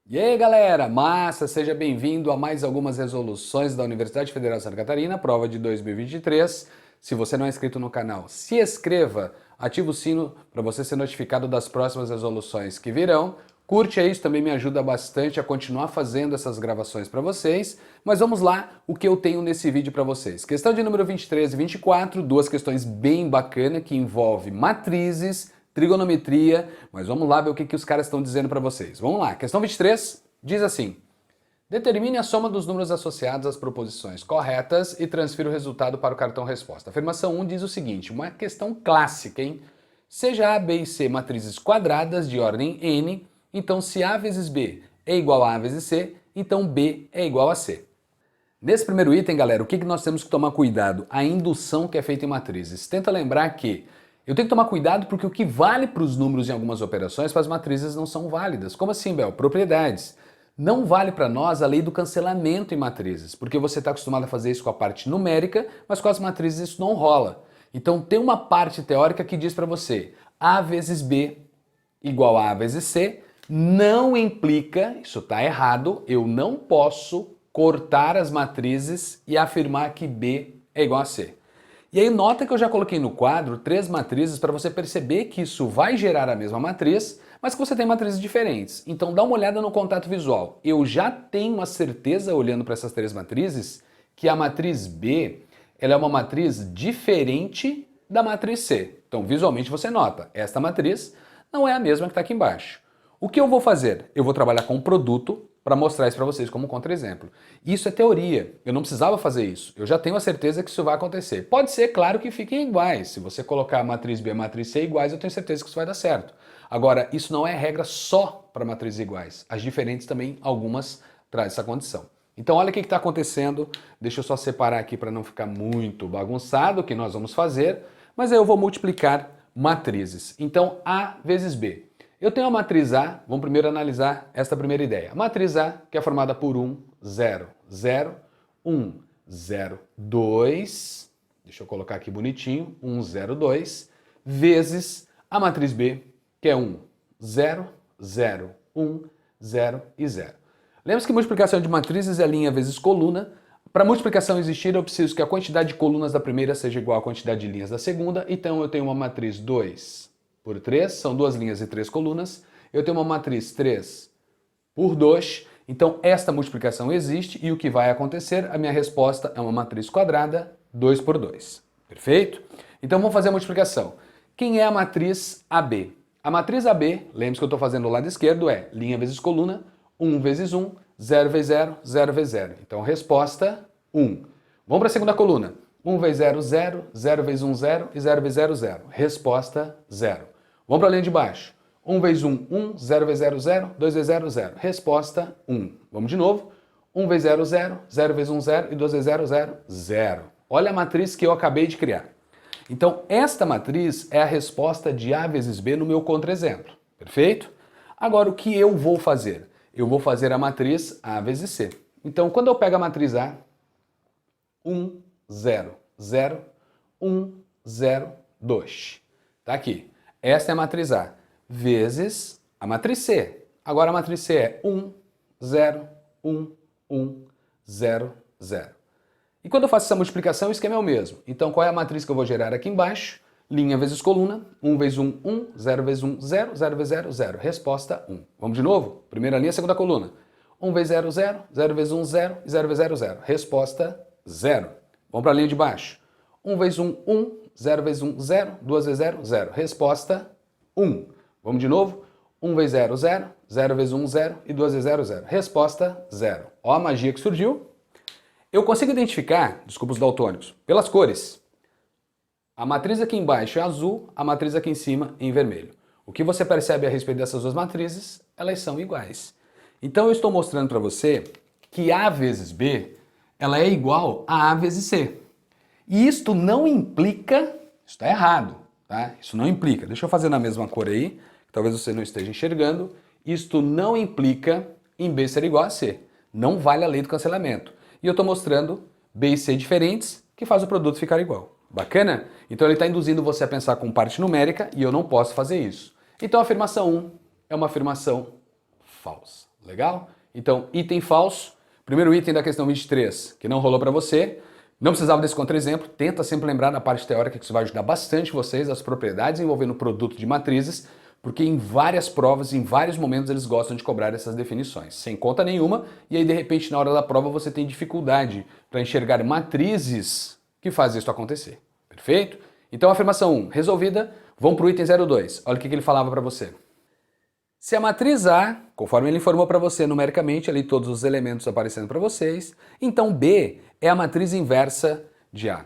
E aí galera, massa, seja bem-vindo a mais algumas resoluções da Universidade Federal de Santa Catarina, prova de 2023. Se você não é inscrito no canal, se inscreva, ativa o sino para você ser notificado das próximas resoluções que virão. Curte aí, isso também me ajuda bastante a continuar fazendo essas gravações para vocês. Mas vamos lá, o que eu tenho nesse vídeo para vocês. Questão de número 23 e 24, duas questões bem bacanas que envolvem matrizes, trigonometria, mas vamos lá ver o que os caras estão dizendo para vocês. Vamos lá, questão 23 diz assim: determine a soma dos números associados às proposições corretas e transfira o resultado para o cartão resposta. A afirmação 1 diz o seguinte, uma questão clássica, hein? Seja A, B e C matrizes quadradas de ordem n, então se A vezes B é igual a A vezes C, então B é igual a C. Nesse primeiro item, galera, o que nós temos que tomar cuidado? A indução que é feita em matrizes. Tenta lembrar que eu tenho que tomar cuidado porque o que vale para os números em algumas operações, para as matrizes não são válidas. Como assim, Bel? Propriedades. Não vale para nós a lei do cancelamento em matrizes, porque você está acostumado a fazer isso com a parte numérica, mas com as matrizes isso não rola. Então tem uma parte teórica que diz para você A vezes B igual a A vezes C, não implica, isso está errado, eu não posso cortar as matrizes e afirmar que B é igual a C. E aí nota que eu já coloquei no quadro 3 matrizes para você perceber que isso vai gerar a mesma matriz, mas que você tem matrizes diferentes. Então dá uma olhada no contato visual. Eu já tenho uma certeza, olhando para essas 3 matrizes, que a matriz B ela é uma matriz diferente da matriz C. Então visualmente você nota, esta matriz não é a mesma que está aqui embaixo. O que eu vou fazer? Eu vou trabalhar com o produto para mostrar isso para vocês como contra-exemplo. Isso é teoria, eu não precisava fazer isso, eu já tenho a certeza que isso vai acontecer. Pode ser, claro, que fiquem iguais, se você colocar a matriz B e a matriz C iguais, eu tenho certeza que isso vai dar certo. Agora, isso não é regra só para matrizes iguais, as diferentes também, algumas trazem essa condição. Então olha o que está acontecendo, deixa eu só separar aqui para não ficar muito bagunçado o que nós vamos fazer, mas aí eu vou multiplicar matrizes. Então A vezes B. Eu tenho a matriz A, vamos primeiro analisar esta primeira ideia. A matriz A, que é formada por 1, 0, 0, 1, 0, 2, deixa eu colocar aqui bonitinho, 1, 0, 2, vezes a matriz B, que é 1, 0, 0, 1, 0 e 0. Lembra-se que multiplicação de matrizes é linha vezes coluna. Para multiplicação existir, eu preciso que a quantidade de colunas da primeira seja igual à quantidade de linhas da segunda, então eu tenho uma matriz 2 por 3, são 2 linhas e 3 colunas. Eu tenho uma matriz 3 por 2, então esta multiplicação existe e o que vai acontecer? A minha resposta é uma matriz quadrada 2 por 2. Perfeito? Então vamos fazer a multiplicação. Quem é a matriz AB? A matriz AB, lembre-se que eu estou fazendo do lado esquerdo, é linha vezes coluna, 1 vezes 1, 0 vezes 0, 0 vezes 0. Então resposta 1. Vamos para a segunda coluna. 1 vezes 0, 0, 0 vezes 1, 0 e 0 vezes 0, 0. Resposta 0. Vamos para a linha de baixo. 1 vezes 1, 1, 0 vezes 0, 0, 2 vezes 0, 0. Resposta 1. Vamos de novo. 1 vezes 0, 0, 0 vezes 1, 0 e 2 vezes 0, 0, 0. Olha a matriz que eu acabei de criar. Então, esta matriz é a resposta de A vezes B no meu contra-exemplo. Perfeito? Agora, o que eu vou fazer? Eu vou fazer a matriz A vezes C. Então, quando eu pego a matriz A, 1, 0, 0, 1, 0, 2. Tá aqui. Esta é a matriz A, vezes a matriz C. Agora a matriz C é 1, 0, 1, 1, 0, 0. E quando eu faço essa multiplicação, o esquema é o mesmo. Então qual é a matriz que eu vou gerar aqui embaixo? Linha vezes coluna, 1 vezes 1, 1, 0 vezes 1, 0, 0 vezes 0, 0. Resposta 1. Vamos de novo? Primeira linha, segunda coluna. 1 vezes 0, 0, 0 vezes 1, 0 e 0 vezes 0, 0. Resposta 0. Vamos para a linha de baixo. 1 vezes 1, 1, 0 vezes 1, 0, 2 vezes 0, 0. Resposta 1. Vamos de novo? 1 vezes 0, 0, 0 vezes 1, 0 e 2 vezes 0, 0. Resposta 0. Ó a magia que surgiu. Eu consigo identificar, desculpa os daltônicos, pelas cores. A matriz aqui embaixo é azul, a matriz aqui em cima em vermelho. O que você percebe a respeito dessas duas matrizes? Elas são iguais. Então eu estou mostrando para você que A vezes B ela é igual a A vezes C. E isto não implica, isso está errado, tá? Isso não implica, deixa eu fazer na mesma cor aí, que talvez você não esteja enxergando, isto não implica em B ser igual a C. Não vale a lei do cancelamento. E eu estou mostrando B e C diferentes, que faz o produto ficar igual. Bacana? Então ele está induzindo você a pensar com parte numérica e eu não posso fazer isso. Então a afirmação 1 é uma afirmação falsa. Legal? Então, item falso. Primeiro item da questão 23, que não rolou para você. Não precisava desse contra-exemplo. Tenta sempre lembrar na parte teórica, que isso vai ajudar bastante vocês, as propriedades envolvendo o produto de matrizes, porque em várias provas, em vários momentos, eles gostam de cobrar essas definições, sem conta nenhuma, e aí de repente na hora da prova você tem dificuldade para enxergar matrizes que fazem isso acontecer. Perfeito? Então, afirmação 1, resolvida. Vamos para o item 02. Olha o que ele falava para você. Se a matriz A, conforme ele informou para você numericamente, ali todos os elementos aparecendo para vocês, então B é a matriz inversa de A.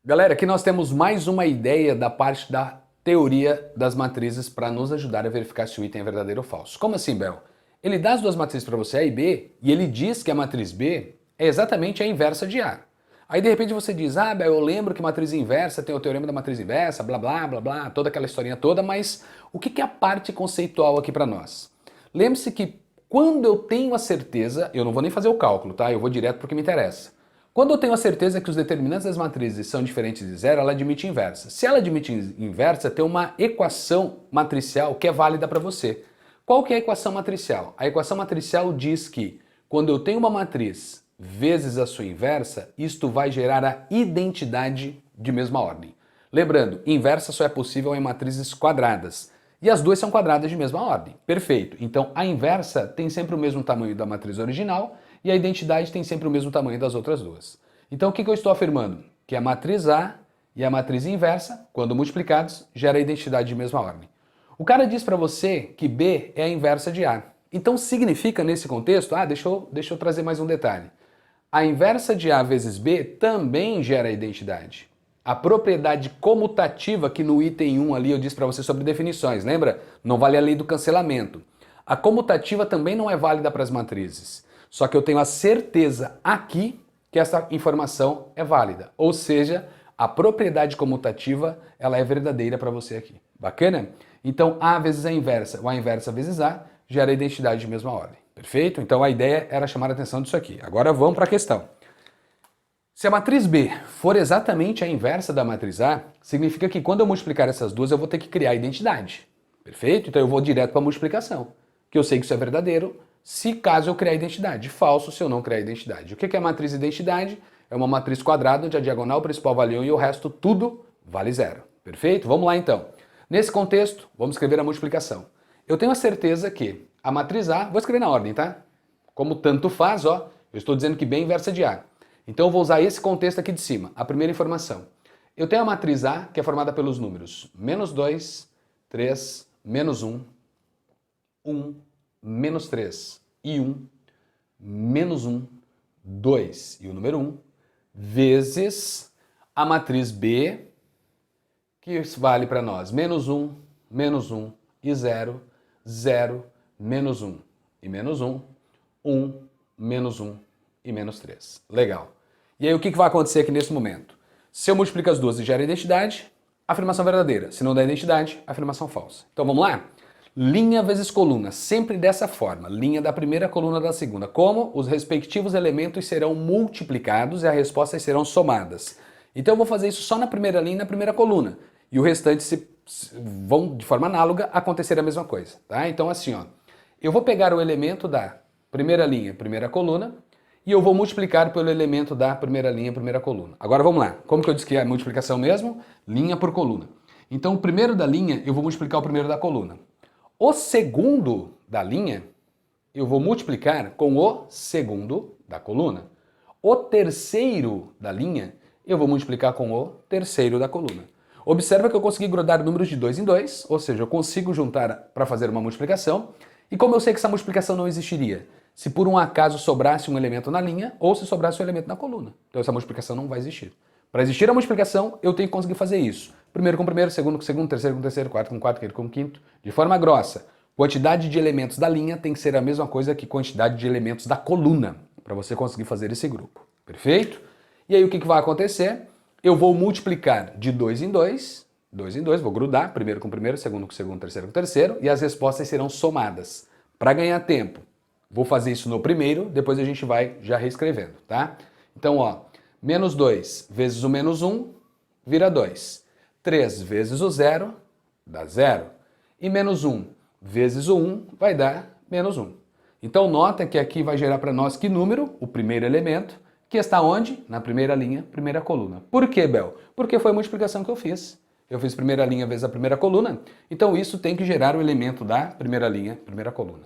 Galera, aqui nós temos mais uma ideia da parte da teoria das matrizes para nos ajudar a verificar se o item é verdadeiro ou falso. Como assim, Bel? Ele dá as duas matrizes para você, A e B, e ele diz que a matriz B é exatamente a inversa de A. Aí de repente você diz, ah, Bel, eu lembro que matriz inversa tem o teorema da matriz inversa, blá blá blá blá, toda aquela historinha toda, mas o que é a parte conceitual aqui para nós? Lembre-se que quando eu tenho a certeza, eu não vou nem fazer o cálculo, tá? Eu vou direto porque me interessa. Quando eu tenho a certeza que os determinantes das matrizes são diferentes de zero, ela admite inversa. Se ela admite inversa, tem uma equação matricial que é válida para você. Qual que é a equação matricial? A equação matricial diz que quando eu tenho uma matriz vezes a sua inversa, isto vai gerar a identidade de mesma ordem. Lembrando, inversa só é possível em matrizes quadradas. E as duas são quadradas de mesma ordem. Perfeito. Então a inversa tem sempre o mesmo tamanho da matriz original e a identidade tem sempre o mesmo tamanho das outras duas. Então o que eu estou afirmando? Que a matriz A e a matriz inversa, quando multiplicados, gera a identidade de mesma ordem. O cara diz para você que B é a inversa de A. Então significa nesse contexto, deixa eu trazer mais um detalhe. A inversa de A vezes B também gera a identidade. A propriedade comutativa que no item 1 ali eu disse para você sobre definições, lembra? Não vale a lei do cancelamento. A comutativa também não é válida para as matrizes. Só que eu tenho a certeza aqui que essa informação é válida. Ou seja, a propriedade comutativa ela é verdadeira para você aqui. Bacana? Então A vezes a inversa ou a inversa vezes A gera a identidade de mesma ordem. Perfeito? Então a ideia era chamar a atenção disso aqui. Agora vamos para a questão. Se a matriz B for exatamente a inversa da matriz A, significa que quando eu multiplicar essas duas eu vou ter que criar a identidade. Perfeito? Então eu vou direto para a multiplicação. Que eu sei que isso é verdadeiro, se caso eu criar a identidade. Falso se eu não criar a identidade. O que é a matriz identidade? É uma matriz quadrada onde a diagonal principal vale 1 e o resto tudo vale 0. Perfeito? Vamos lá então. Nesse contexto, vamos escrever a multiplicação. Eu tenho a certeza que a matriz A, vou escrever na ordem, tá? Como tanto faz, ó, eu estou dizendo que B é inversa de A. Então eu vou usar esse contexto aqui de cima, a primeira informação. Eu tenho a matriz A, que é formada pelos números menos 2, 3, menos 1, 1, menos 3 e 1, menos 1, 2 e o número 1, vezes a matriz B, que vale para nós menos 1 e 0, 0, menos 1 e menos 1, 1, menos 1 e menos 3. Legal. E aí o que vai acontecer aqui nesse momento? Se eu multiplico as duas e gera identidade, afirmação verdadeira. Se não dá identidade, afirmação falsa. Então vamos lá? Linha vezes coluna, sempre dessa forma. Linha da primeira, coluna da segunda. Como? Os respectivos elementos serão multiplicados e as respostas serão somadas. Então eu vou fazer isso só na primeira linha e na primeira coluna. E o restante vão, de forma análoga, acontecer a mesma coisa. Tá? Então assim, ó, eu vou pegar o elemento da primeira linha, primeira coluna, e eu vou multiplicar pelo elemento da primeira linha, primeira coluna. Agora vamos lá. Como que eu disse que é a multiplicação mesmo? Linha por coluna. Então o primeiro da linha, eu vou multiplicar o primeiro da coluna. O segundo da linha, eu vou multiplicar com o segundo da coluna. O terceiro da linha, eu vou multiplicar com o terceiro da coluna. Observa que eu consegui grudar números de 2 em 2, ou seja, eu consigo juntar para fazer uma multiplicação. E como eu sei que essa multiplicação não existiria? Se por um acaso sobrasse um elemento na linha ou se sobrasse um elemento na coluna. Então essa multiplicação não vai existir. Para existir a multiplicação, eu tenho que conseguir fazer isso. Primeiro com primeiro, segundo com segundo, terceiro com terceiro, quarto com quarto, quinto com quinto. De forma grossa, quantidade de elementos da linha tem que ser a mesma coisa que quantidade de elementos da coluna, para você conseguir fazer esse grupo. Perfeito? E aí o que vai acontecer? Eu vou multiplicar de 2 em 2, vou grudar, primeiro com primeiro, segundo com segundo, terceiro com terceiro, e as respostas serão somadas. Para ganhar tempo, vou fazer isso no primeiro, depois a gente vai já reescrevendo, tá? Então, ó, menos 2 vezes o menos 1 vira 2. 3 vezes o 0 dá 0. E menos 1 vezes o 1 vai dar menos 1. Então nota que aqui vai gerar para nós que número? O primeiro elemento, que está onde? Na primeira linha, primeira coluna. Por quê, Bel? Porque foi a multiplicação que eu fiz. Eu fiz primeira linha vezes a primeira coluna, então isso tem que gerar o elemento da primeira linha, primeira coluna.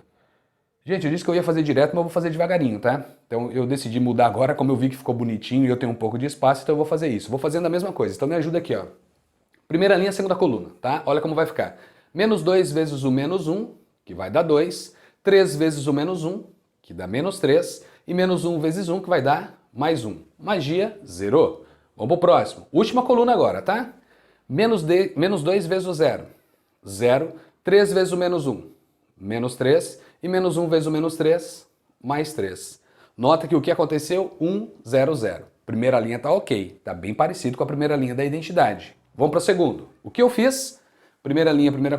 Gente, eu disse que eu ia fazer direto, mas eu vou fazer devagarinho, tá? Então eu decidi mudar agora, como eu vi que ficou bonitinho e eu tenho um pouco de espaço, então eu vou fazer isso. Vou fazendo a mesma coisa, então me ajuda aqui, ó. Primeira linha, segunda coluna, tá? Olha como vai ficar. Menos 2 vezes o menos 1, que vai dar 2. 3 vezes o menos 1, que dá menos 3. E menos 1 vezes 1, que vai dar mais 1. Magia, zerou. Vamos pro próximo. Última coluna agora, tá? Menos 2 vezes o 0. 0. 3 vezes o menos 1. Menos 3. E menos 1 vezes o menos 3. Mais 3. Nota que o que aconteceu? 1, 0, 0. Primeira linha tá ok. Tá bem parecido com a primeira linha da identidade. Vamos para o segundo. O que eu fiz? Primeira linha, primeira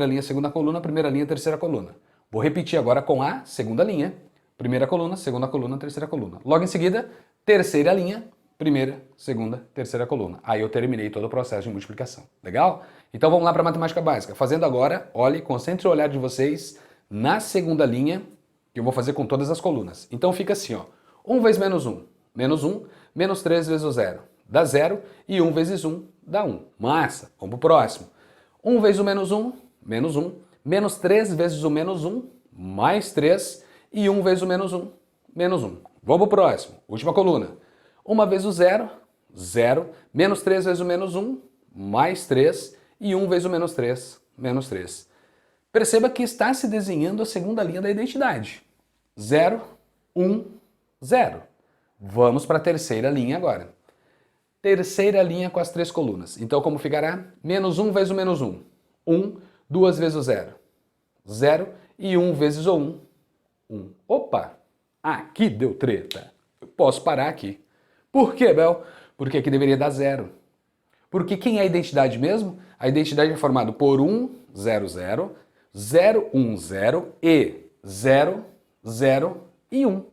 linha, segunda coluna, primeira linha, terceira coluna. Vou repetir agora com a segunda linha. Primeira coluna, segunda coluna, terceira coluna. Logo em seguida, terceira linha, primeira, segunda, terceira coluna. Aí eu terminei todo o processo de multiplicação. Legal? Então vamos lá para a matemática básica. Fazendo agora, olhe, concentre o olhar de vocês na segunda linha, que eu vou fazer com todas as colunas. Então fica assim, ó. 1 vezes menos 1, menos 1, menos 3 vezes o 0, dá 0, e 1 vezes 1 dá 1. Massa! Vamos pro próximo. 1 vezes o menos 1, menos 1, menos 3 vezes o menos 1, mais 3, e 1 vezes o menos 1, menos 1. Vamos pro próximo. Última coluna. 1 vezes o 0, 0, menos 3 vezes o menos 1, mais 3, e 1 vezes o menos 3, menos 3. Perceba que está se desenhando a segunda linha da identidade. 0, 1, 0. Vamos para a terceira linha agora. Terceira linha com as três colunas. Então como ficará? Menos 1 vezes o menos 1. 1, 2 vezes o 0. 0 e 1 vezes o 1. 1. Opa! Aqui deu treta. Eu posso parar aqui. Por quê, Bel? Porque aqui deveria dar 0. Porque quem é a identidade mesmo? A identidade é formada por 1, 0, 0, 0, 1, 0 e 0, 0 e 1.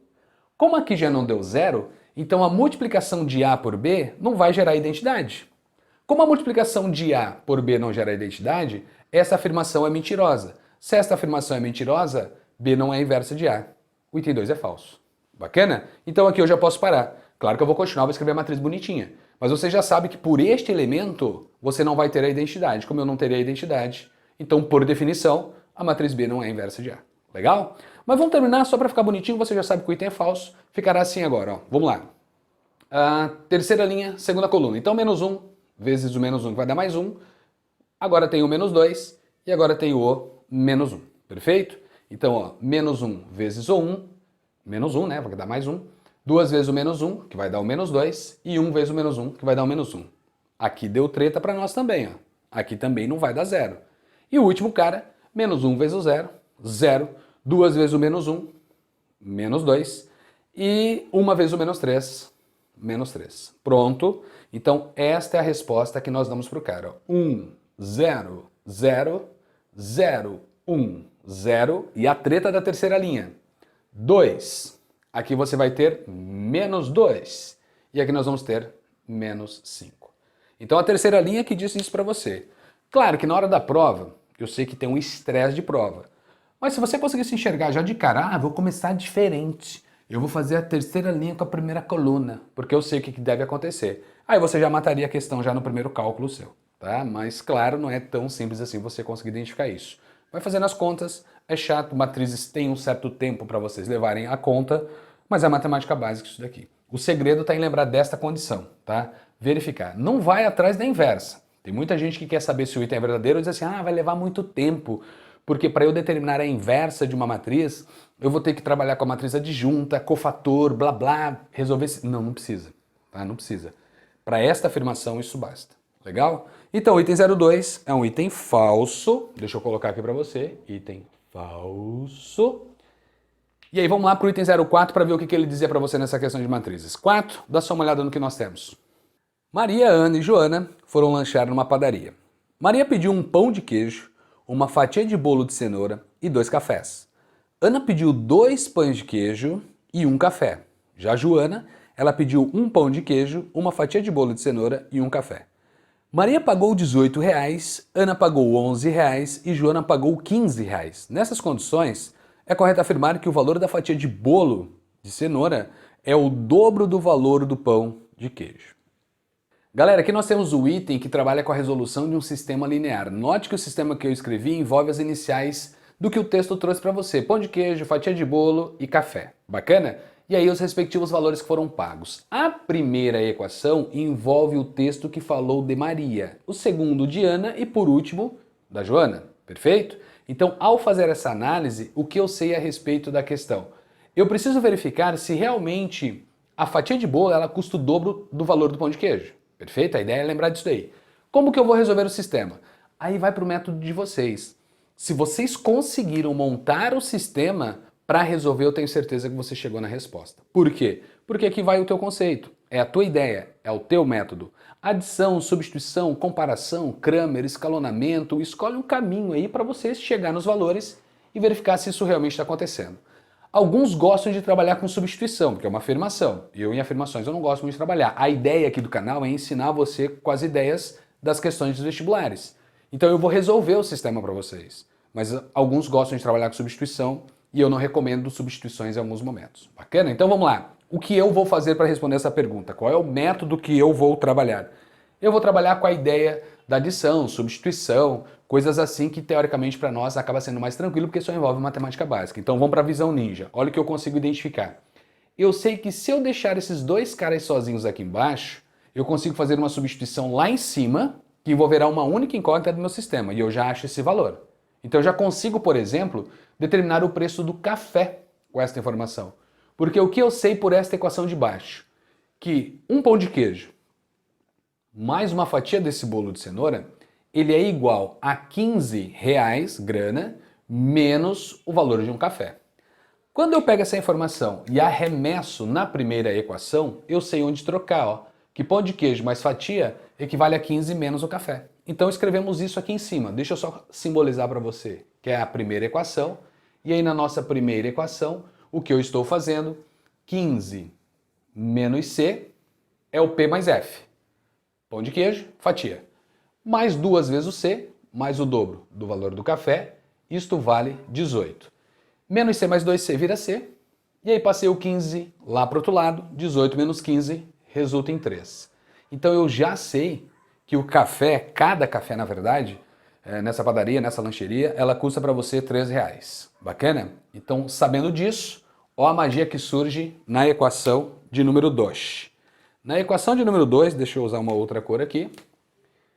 Como aqui já não deu 0, então a multiplicação de A por B não vai gerar identidade. Como a multiplicação de A por B não gera identidade, essa afirmação é mentirosa. Se esta afirmação é mentirosa, B não é inversa de A. O item 2 é falso. Bacana? Então aqui eu já posso parar. Claro que eu vou continuar, vou escrever a matriz bonitinha. Mas você já sabe que por este elemento, você não vai ter a identidade. Como eu não terei a identidade, então por definição, a matriz B não é inversa de A. Legal? Mas vamos terminar, só para ficar bonitinho, você já sabe que o item é falso. Ficará assim agora, ó. Vamos lá. Terceira linha, segunda coluna. Então menos 1 vezes o menos 1, que vai dar mais 1. Agora tem o menos 2 e agora tem o menos 1. Perfeito? Então, ó, menos 1 vezes o 1, menos 1, né? Vai dar mais 1. 2 vezes o menos 1, que vai dar o menos 2. E 1 vezes o menos 1, que vai dar o menos 1. Aqui deu treta para nós também, ó. Aqui também não vai dar 0. E o último cara, menos 1 vezes o 0, 0. 2 vezes o menos 1, menos 2. E 1 vezes o menos 3, menos 3. Pronto. Então, esta é a resposta que nós damos para o cara. 1, 0, 0, 0, 1, 0. E a treta da terceira linha. 2. Aqui você vai ter menos 2. E aqui nós vamos ter menos 5. Então, a terceira linha que diz isso para você. Claro que na hora da prova, eu sei que tem um estresse de prova. Mas se você conseguir se enxergar já de cara, vou começar diferente. Eu vou fazer a terceira linha com a primeira coluna, porque eu sei o que deve acontecer. Aí você já mataria a questão já no primeiro cálculo seu, tá? Mas claro, não é tão simples assim você conseguir identificar isso. Vai fazendo as contas, é chato, matrizes têm um certo tempo para vocês levarem a conta, mas é matemática básica isso daqui. O segredo está em lembrar desta condição, tá? Verificar. Não vai atrás da inversa. Tem muita gente que quer saber se o item é verdadeiro e diz assim, vai levar muito tempo. Porque para eu determinar a inversa de uma matriz, eu vou ter que trabalhar com a matriz adjunta, cofator, blá blá, resolver... Não, não precisa, tá? Não precisa. Para esta afirmação isso basta, legal? Então o item 02 é um item falso, deixa eu colocar aqui para você, item falso. E aí vamos lá para o item 04 para ver o que ele dizia para você nessa questão de matrizes. 4, dá só uma olhada no que nós temos. Maria, Ana e Joana foram lanchar numa padaria. Maria pediu um pão de queijo, uma fatia de bolo de cenoura e 2 cafés. Ana pediu 2 pães de queijo e 1 café. Já Joana, ela pediu 1 pão de queijo, uma fatia de bolo de cenoura e 1 café. Maria pagou R$18, Ana pagou R$11 e Joana pagou R$15. Nessas condições, É correto afirmar que o valor da fatia de bolo de cenoura é o dobro do valor do pão de queijo. Galera, aqui nós temos o item que trabalha com a resolução de um sistema linear. Note que o sistema que eu escrevi envolve as iniciais do que o texto trouxe para você. Pão de queijo, fatia de bolo e café. Bacana? E aí os respectivos valores que foram pagos. A primeira equação envolve o texto que falou de Maria, o segundo de Ana e por último da Joana. Perfeito? Então, ao fazer essa análise, o que eu sei a respeito da questão? Eu preciso verificar se realmente a fatia de bolo ela custa o dobro do valor do pão de queijo. Perfeito? A ideia é lembrar disso daí. Como que eu vou resolver o sistema? Aí vai para o método de vocês. Se vocês conseguiram montar o sistema para resolver, eu tenho certeza que você chegou na resposta. Por quê? Porque aqui vai o teu conceito, é a tua ideia, é o teu método. Adição, substituição, comparação, Kramer, escalonamento, escolhe um caminho aí para você chegar nos valores e verificar se isso realmente está acontecendo. Alguns gostam de trabalhar com substituição, porque é uma afirmação. Eu em afirmações eu não gosto muito de trabalhar. A ideia aqui do canal é ensinar você com as ideias das questões dos vestibulares. Então eu vou resolver o sistema para vocês. Mas alguns gostam de trabalhar com substituição e eu não recomendo substituições em alguns momentos. Bacana? Então vamos lá. O que eu vou fazer para responder essa pergunta? Qual é o método que eu vou trabalhar? Eu vou trabalhar com a ideia da adição, substituição, coisas assim que teoricamente para nós acaba sendo mais tranquilo porque só envolve matemática básica. Então vamos para a visão ninja. Olha o que eu consigo identificar. Eu sei que se eu deixar esses dois caras sozinhos aqui embaixo, eu consigo fazer uma substituição lá em cima que envolverá uma única incógnita do meu sistema e eu já acho esse valor. Então eu já consigo, por exemplo, determinar o preço do café com esta informação. Porque o que eu sei por esta equação de baixo? Que um pão de queijo mais uma fatia desse bolo de cenoura, ele é igual a 15 reais, grana, menos o valor de um café. Quando eu pego essa informação e arremesso na primeira equação, eu sei onde trocar, ó, que pão de queijo mais fatia equivale a 15 menos o café. Então escrevemos isso aqui em cima. Deixa eu só simbolizar para você, que é a primeira equação. E aí na nossa primeira equação, o que eu estou fazendo? 15 menos C é o P mais F. Pão de queijo, fatia. Mais 2 vezes o C, mais o dobro do valor do café, isto vale 18. Menos C mais 2C vira C, e aí passei o 15 lá para o outro lado, 18 menos 15 resulta em 3. Então eu já sei que o café, cada café na verdade, nessa padaria, nessa lancheria, ela custa para você 3 reais. Bacana? Então sabendo disso, ó a magia que surge na equação de número 2. Na equação de número 2, deixa eu usar uma outra cor aqui.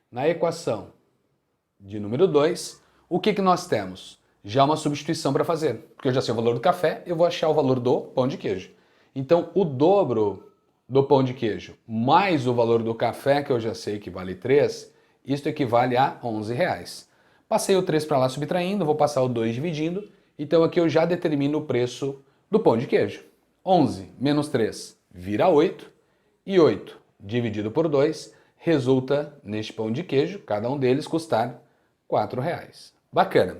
Na equação de número 2, o que nós temos? Já uma substituição para fazer. Porque eu já sei o valor do café, eu vou achar o valor do pão de queijo. Então, o dobro do pão de queijo mais o valor do café, que eu já sei que vale 3, isto equivale a 11 reais. Passei o 3 para lá subtraindo, vou passar o 2 dividindo. Então, aqui eu já determino o preço do pão de queijo. 11 menos 3 vira 8. E 8 dividido por 2 resulta neste pão de queijo, cada um deles custar 4 reais. Bacana.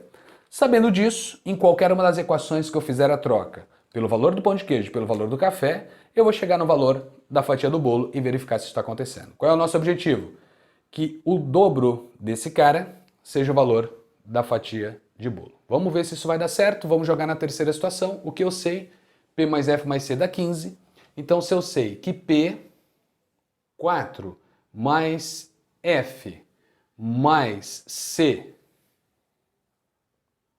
Sabendo disso, em qualquer uma das equações que eu fizer a troca, pelo valor do pão de queijo e pelo valor do café, eu vou chegar no valor da fatia do bolo e verificar se isso está acontecendo. Qual é o nosso objetivo? Que o dobro desse cara seja o valor da fatia de bolo. Vamos ver se isso vai dar certo. Vamos jogar na terceira situação. O que eu sei? P mais F mais C dá 15. Então, se eu sei que P 4 mais F mais C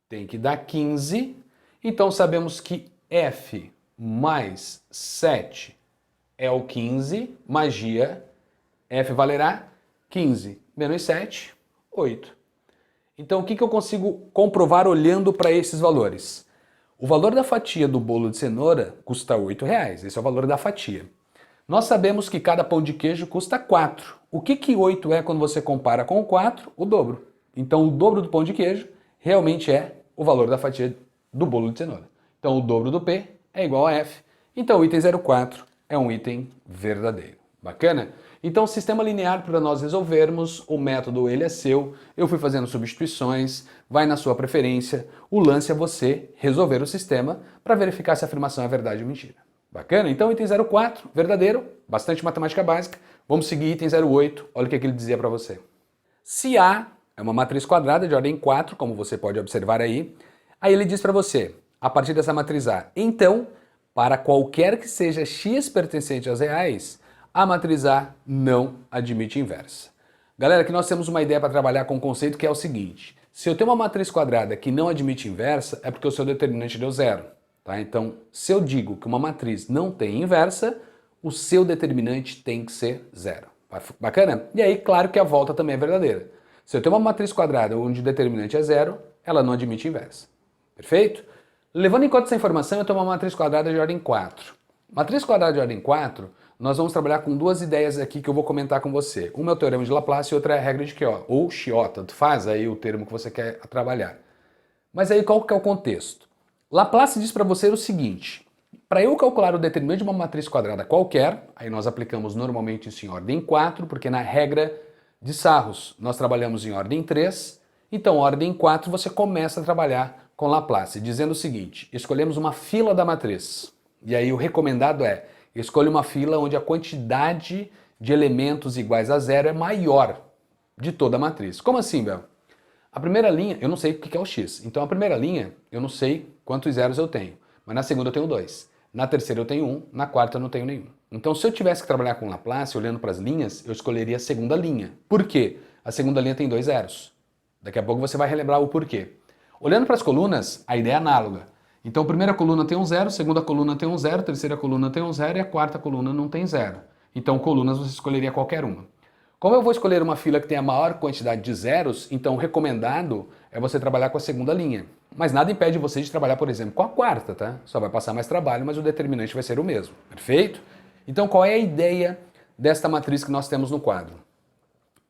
tem que dar 15. Então sabemos que F mais 7 é o 15. Magia. F valerá 15 menos 7, 8. Então o que eu consigo comprovar olhando para esses valores? O valor da fatia do bolo de cenoura custa 8 reais. Esse é o valor da fatia. Nós sabemos que cada pão de queijo custa 4. O que 8 é quando você compara com o 4? O dobro. Então o dobro do pão de queijo realmente é o valor da fatia do bolo de cenoura. Então o dobro do P é igual a F. Então o item 04 é um item verdadeiro. Bacana? Então o sistema linear para nós resolvermos, o método ele é seu, eu fui fazendo substituições, vai na sua preferência, o lance é você resolver o sistema para verificar se a afirmação é verdade ou mentira. Bacana? Então item 04, verdadeiro, bastante matemática básica. Vamos seguir item 08, olha o que ele dizia para você. Se A é uma matriz quadrada de ordem 4, como você pode observar aí ele diz para você, a partir dessa matriz A. Então, para qualquer que seja x pertencente aos reais, a matriz A não admite inversa. Galera, aqui nós temos uma ideia para trabalhar com um conceito que é o seguinte: se eu tenho uma matriz quadrada que não admite inversa, é porque o seu determinante deu zero. Tá? Então, se eu digo que uma matriz não tem inversa, o seu determinante tem que ser zero. Bacana? E aí, claro que a volta também é verdadeira. Se eu tenho uma matriz quadrada onde o determinante é zero, ela não admite inversa. Perfeito? Levando em conta essa informação, eu tenho uma matriz quadrada de ordem 4. Matriz quadrada de ordem 4, nós vamos trabalhar com duas ideias aqui que eu vou comentar com você. Uma é o teorema de Laplace e outra é a regra de Chiot, ou Chiot, tanto faz aí o termo que você quer trabalhar. Mas aí qual que é o contexto? Laplace diz para você o seguinte: para eu calcular o determinante de uma matriz quadrada qualquer, aí nós aplicamos normalmente isso em ordem 4, porque na regra de Sarros nós trabalhamos em ordem 3, então ordem 4 você começa a trabalhar com Laplace, dizendo o seguinte: escolhemos uma fila da matriz. E aí o recomendado é, escolha uma fila onde a quantidade de elementos iguais a zero é maior de toda a matriz. Como assim, Bel? A primeira linha, eu não sei o que é o x. Então a primeira linha, eu não sei quantos zeros eu tenho. Mas na segunda eu tenho 2. Na terceira eu tenho 1. Na quarta eu não tenho nenhum. Então se eu tivesse que trabalhar com Laplace, olhando para as linhas, eu escolheria a segunda linha. Por quê? A segunda linha tem 2 zeros. Daqui a pouco você vai relembrar o porquê. Olhando para as colunas, a ideia é análoga. Então a primeira coluna tem um zero, a segunda coluna tem um zero, a terceira coluna tem um zero e a quarta coluna não tem zero. Então colunas você escolheria qualquer uma. Como eu vou escolher uma fila que tem a maior quantidade de zeros, então o recomendado é você trabalhar com a segunda linha. Mas nada impede você de trabalhar, por exemplo, com a quarta, tá? Só vai passar mais trabalho, mas o determinante vai ser o mesmo. Perfeito? Então qual é a ideia desta matriz que nós temos no quadro?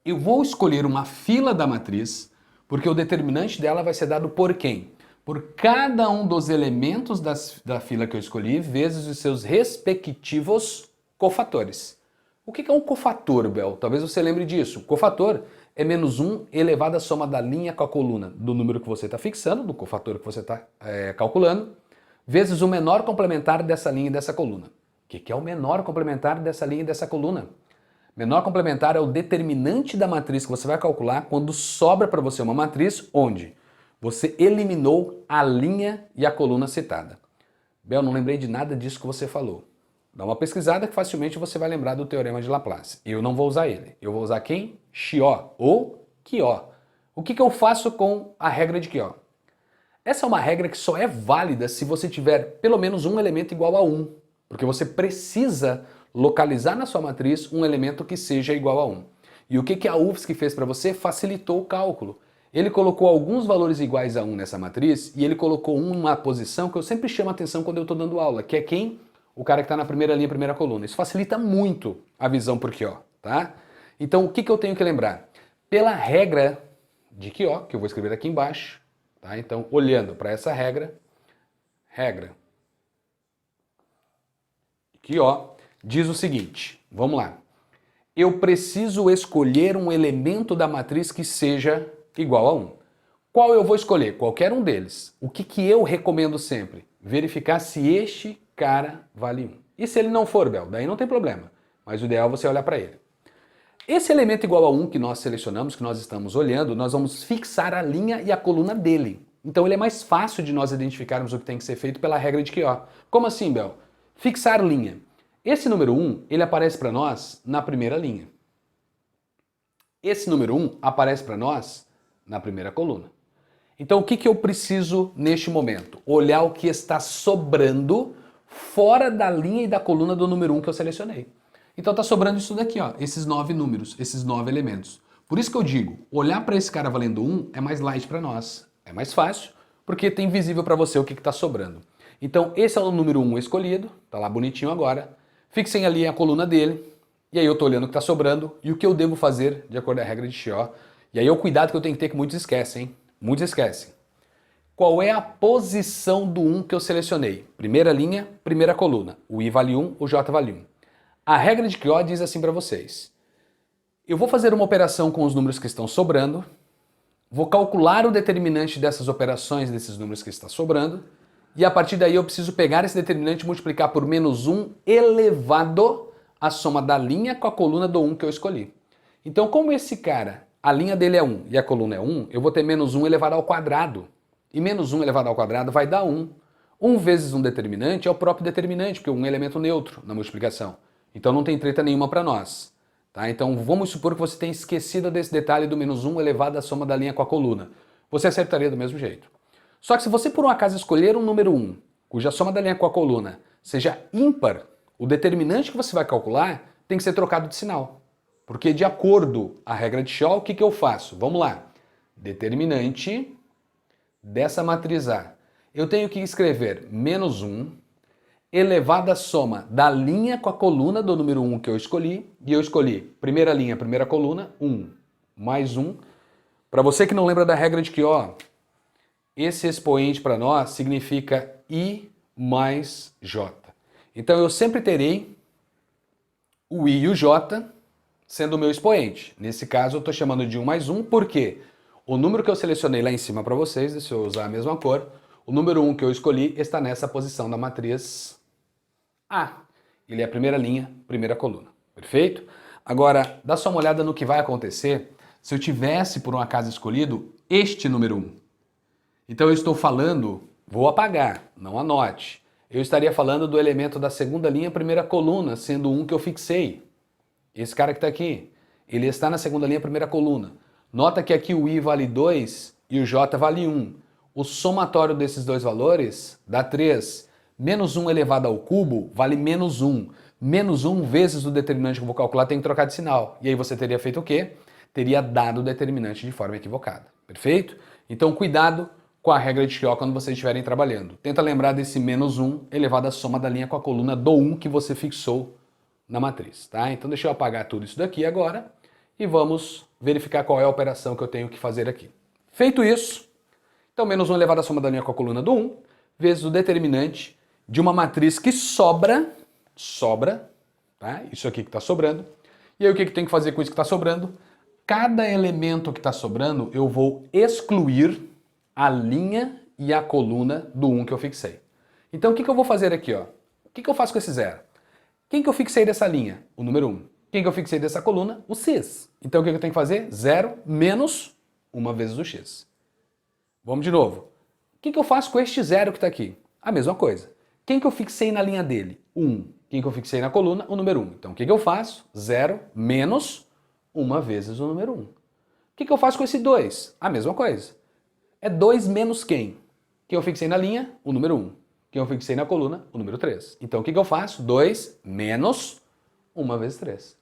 Eu vou escolher uma fila da matriz, porque o determinante dela vai ser dado por quem? Por cada um dos elementos da fila que eu escolhi, vezes os seus respectivos cofatores. O que é um cofator, Bel? Talvez você lembre disso. Cofator é menos 1 elevado à soma da linha com a coluna do número que você está fixando, do cofator que você está calculando, vezes o menor complementar dessa linha e dessa coluna. O que é o menor complementar dessa linha e dessa coluna? Menor complementar é o determinante da matriz que você vai calcular quando sobra para você uma matriz onde você eliminou a linha e a coluna citada. Bel, não lembrei de nada disso que você falou. Dá uma pesquisada que facilmente você vai lembrar do teorema de Laplace. Eu não vou usar ele. Eu vou usar quem? Chiot ou Chiot. O que eu faço com a regra de Chiot? Essa é uma regra que só é válida se você tiver pelo menos um elemento igual a 1. Porque você precisa localizar na sua matriz um elemento que seja igual a 1. E o que a UFSC fez para você? Facilitou o cálculo. Ele colocou alguns valores iguais a 1 nessa matriz e ele colocou uma posição que eu sempre chamo a atenção quando eu estou dando aula, que é quem? O cara que está na primeira linha, primeira coluna. Isso facilita muito a visão por Chiot, tá? Então, o que eu tenho que lembrar? Pela regra de Chiot, que eu vou escrever aqui embaixo, tá? Então, olhando para essa regra Chiot, diz o seguinte, vamos lá. Eu preciso escolher um elemento da matriz que seja igual a 1. Qual eu vou escolher? Qualquer um deles. O que eu recomendo sempre? Verificar se este cara vale 1. E se ele não for, Bel? Daí não tem problema. Mas o ideal é você olhar para ele. Esse elemento igual a 1 que nós selecionamos, que nós estamos olhando, nós vamos fixar a linha e a coluna dele. Então ele é mais fácil de nós identificarmos o que tem que ser feito pela regra de Chiot. Como assim, Bel? Fixar linha. Esse número 1, ele aparece para nós na primeira linha. Esse número 1 aparece para nós na primeira coluna. Então o que eu preciso neste momento? Olhar o que está sobrando fora da linha e da coluna do número 1 que eu selecionei. Então está sobrando isso daqui, ó, esses 9 números, esses 9 elementos. Por isso que eu digo, olhar para esse cara valendo 1 é mais light para nós. É mais fácil, porque tem visível para você o que está sobrando. Então esse é o número 1 escolhido, tá lá bonitinho agora. Fixem ali a coluna dele, e aí eu estou olhando o que está sobrando e o que eu devo fazer de acordo com a regra de Chiot. E aí é o cuidado que eu tenho que ter que muitos esquecem, hein? Muitos esquecem. Qual é a posição do 1 que eu selecionei? Primeira linha, primeira coluna. O I vale 1, o J vale 1. A regra de Chiot diz assim para vocês. Eu vou fazer uma operação com os números que estão sobrando, vou calcular o determinante dessas operações, desses números que está sobrando, e a partir daí eu preciso pegar esse determinante e multiplicar por menos 1 elevado à soma da linha com a coluna do 1 que eu escolhi. Então, como esse cara, a linha dele é 1 e a coluna é 1, eu vou ter menos 1 elevado ao quadrado. E menos 1 elevado ao quadrado vai dar 1. 1 vezes um determinante é o próprio determinante, porque é um elemento neutro na multiplicação. Então não tem treta nenhuma para nós. Tá? Então vamos supor que você tenha esquecido desse detalhe do menos 1 elevado à soma da linha com a coluna. Você acertaria do mesmo jeito. Só que se você por um acaso escolher um número 1, cuja soma da linha com a coluna seja ímpar, o determinante que você vai calcular tem que ser trocado de sinal. Porque de acordo com a regra de Shaw, o que eu faço? Vamos lá. Determinante dessa matriz A. Eu tenho que escrever menos 1 elevado à soma da linha com a coluna do número 1 que eu escolhi. E eu escolhi primeira linha, primeira coluna, 1 mais 1. Para você que não lembra da regra de que, esse expoente para nós significa I mais J. Então eu sempre terei o I e o J sendo o meu expoente. Nesse caso eu estou chamando de 1 mais 1, porque o número que eu selecionei lá em cima para vocês, deixa eu usar a mesma cor, o número 1 que eu escolhi está nessa posição da matriz A. Ele é a primeira linha, primeira coluna. Perfeito? Agora, dá só uma olhada no que vai acontecer se eu tivesse, por um acaso, escolhido este número 1. Então eu estou falando, vou apagar, não anote. Eu estaria falando do elemento da segunda linha, primeira coluna, sendo o 1 que eu fixei. Esse cara que está aqui, ele está na segunda linha, primeira coluna. Nota que aqui o I vale 2 e o J vale 1. O somatório desses dois valores dá 3. Menos 1 elevado ao cubo vale menos 1. Menos 1 vezes o determinante que eu vou calcular tem que trocar de sinal. E aí você teria feito o quê? Teria dado o determinante de forma equivocada. Perfeito? Então cuidado com a regra de Shaw quando vocês estiverem trabalhando. Tenta lembrar desse menos 1 elevado à soma da linha com a coluna do 1 que você fixou na matriz, tá? Então deixa eu apagar tudo isso daqui agora e vamos verificar qual é a operação que eu tenho que fazer aqui. Feito isso, então menos 1 elevado à soma da linha com a coluna do 1 vezes o determinante de uma matriz que sobra, tá? Isso aqui que está sobrando. E aí o que tem que fazer com isso que está sobrando? Cada elemento que está sobrando eu vou excluir a linha e a coluna do 1 que eu fixei. Então o que eu vou fazer aqui? O que eu faço com esse zero? Quem que eu fixei dessa linha? O número 1. Quem que eu fixei dessa coluna? O x. Então o que eu tenho que fazer? 0 menos 1 vezes o x. Vamos de novo. O que eu faço com este zero que está aqui? A mesma coisa. Quem que eu fixei na linha dele? 1. Quem que eu fixei na coluna? O número 1. Então o que eu faço? 0 menos 1 vezes o número 1. O que eu faço com esse 2? A mesma coisa. É 2 menos quem? Quem eu fixei na linha? O número 1. Quem eu fixei na coluna? O número 3. Então o que eu faço? 2 menos 1 vezes 3.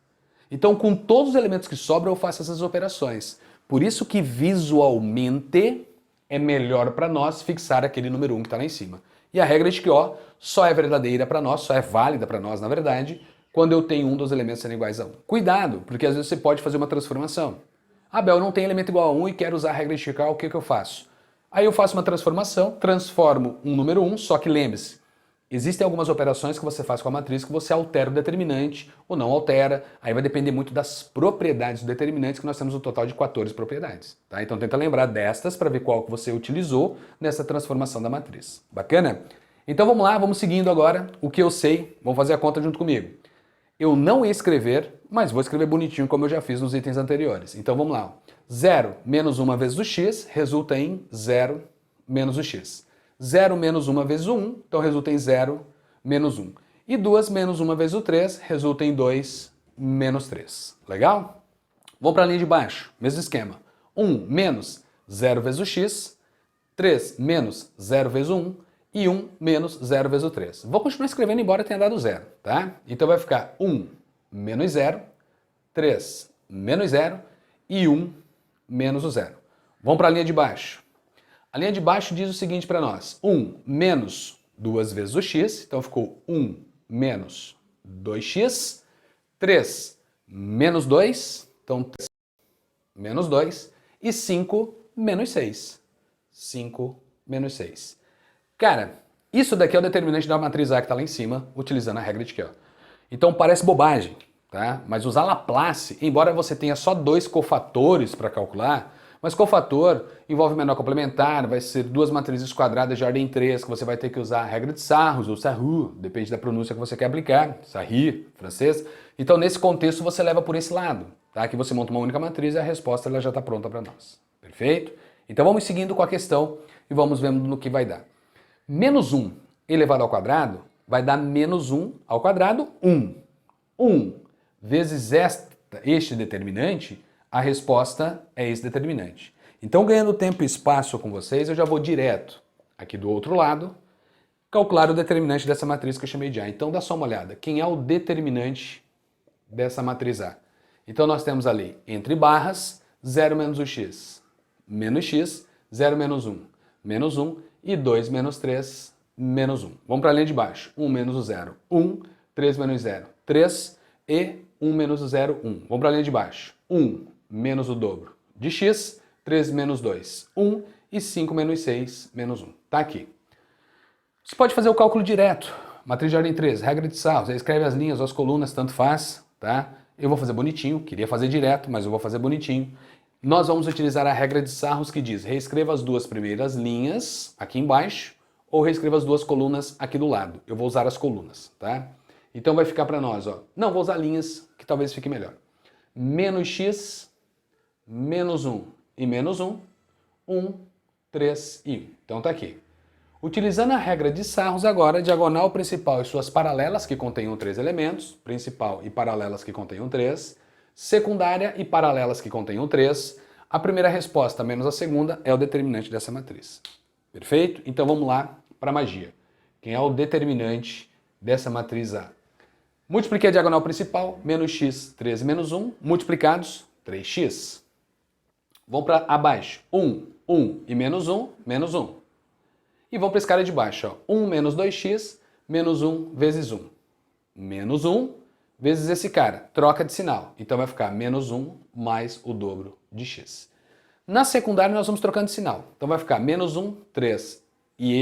Então com todos os elementos que sobram eu faço essas operações. Por isso que visualmente é melhor para nós fixar aquele número 1 que está lá em cima. E a regra de que só é verdadeira para nós, só é válida para nós na verdade, quando eu tenho um dos elementos sendo iguais a 1. Cuidado, porque às vezes você pode fazer uma transformação. Bel, não tem elemento igual a 1 e quero usar a regra de Chicago, o que eu faço? Aí eu faço uma transformação, transformo um número 1, só que lembre-se, existem algumas operações que você faz com a matriz que você altera o determinante ou não altera, aí vai depender muito das propriedades do determinante, que nós temos um total de 14 propriedades. Tá? Então tenta lembrar destas para ver qual que você utilizou nessa transformação da matriz. Bacana? Então vamos lá, vamos seguindo agora o que eu sei, vamos fazer a conta junto comigo. Eu não ia escrever, mas vou escrever bonitinho como eu já fiz nos itens anteriores. Então vamos lá. 0 menos 1 vezes o x resulta em 0 menos o x. 0 menos 1 vezes o 1, então resulta em 0 menos 1. E 2 menos 1 vezes o 3 resulta em 2 menos 3. Legal? Vamos para a linha de baixo, mesmo esquema. 1 menos 0 vezes o x, 3 menos 0 vezes o 1 e 1 menos 0 vezes o 3. Vou continuar escrevendo embora tenha dado 0, tá? Então vai ficar 1 menos 0, 3 menos 0 e 1 menos o 0. Vamos para a linha de baixo. A linha de baixo diz o seguinte para nós. 1 menos 2 vezes o x, então ficou 1 menos 2x. 3 menos 2, então 3 menos 2. E 5 menos 6. 5 menos 6. Cara, isso daqui é o determinante da matriz A que está lá em cima, utilizando a regra de Shaw. Então parece bobagem, tá? Mas usar Laplace, embora você tenha só 2 cofatores para calcular, mas cofator envolve menor complementar, vai ser 2 matrizes quadradas de ordem 3, que você vai ter que usar a regra de Sarrus ou Sarrus, depende da pronúncia que você quer aplicar, Sarri, francês. Então nesse contexto você leva por esse lado, tá? Que você monta uma única matriz e a resposta ela já está pronta para nós. Perfeito? Então vamos seguindo com a questão e vamos vendo no que vai dar. Menos 1 elevado ao quadrado vai dar menos 1 ao quadrado, 1. 1 vezes este determinante, a resposta é esse determinante. Então, ganhando tempo e espaço com vocês, eu já vou direto aqui do outro lado, calcular o determinante dessa matriz que eu chamei de A. Então, dá só uma olhada. Quem é o determinante dessa matriz A? Então, nós temos ali, entre barras, 0 menos o x, menos x, 0 menos 1 e 2 menos 3, menos 1. Vamos para a linha de baixo. 1 menos o 0, 1. 3 menos 0, 3. E 1 menos o 0, 1. Vamos para a linha de baixo. 1 menos o dobro de x, 3 menos 2, 1. E 5 menos 6, menos 1. Tá aqui. Você pode fazer o cálculo direto. Matriz de ordem 3, regra de Sarro. Você escreve as linhas ou as colunas, tanto faz, tá? Eu vou fazer bonitinho, queria fazer direto, mas eu vou fazer bonitinho. Nós vamos utilizar a regra de Sarros que diz: reescreva as duas primeiras linhas aqui embaixo ou reescreva as duas colunas aqui do lado. Eu vou usar as colunas, tá? Então vai ficar para nós, ó. Não, vou usar linhas que talvez fique melhor. Menos x, menos 1 e menos 1, 1, 3 e 1. Então tá aqui. Utilizando a regra de Sarros agora, diagonal principal e suas paralelas que contenham 3 elementos, principal e paralelas que contenham 3, secundária e paralelas que contenham 3, a primeira resposta menos a segunda é o determinante dessa matriz. Perfeito? Então vamos lá para a magia. Quem é o determinante dessa matriz A? Multipliquei a diagonal principal, menos x, 13 menos 1, multiplicados, 3x. Vamos para abaixo, 1, 1 e menos 1, menos 1. E vamos para a escala de baixo, ó. 1 menos 2x, menos 1 vezes 1. Menos 1 vezes esse cara, troca de sinal. Então vai ficar menos 1 mais o dobro de x. Na secundária nós vamos trocando de sinal. Então vai ficar menos 1, 3. E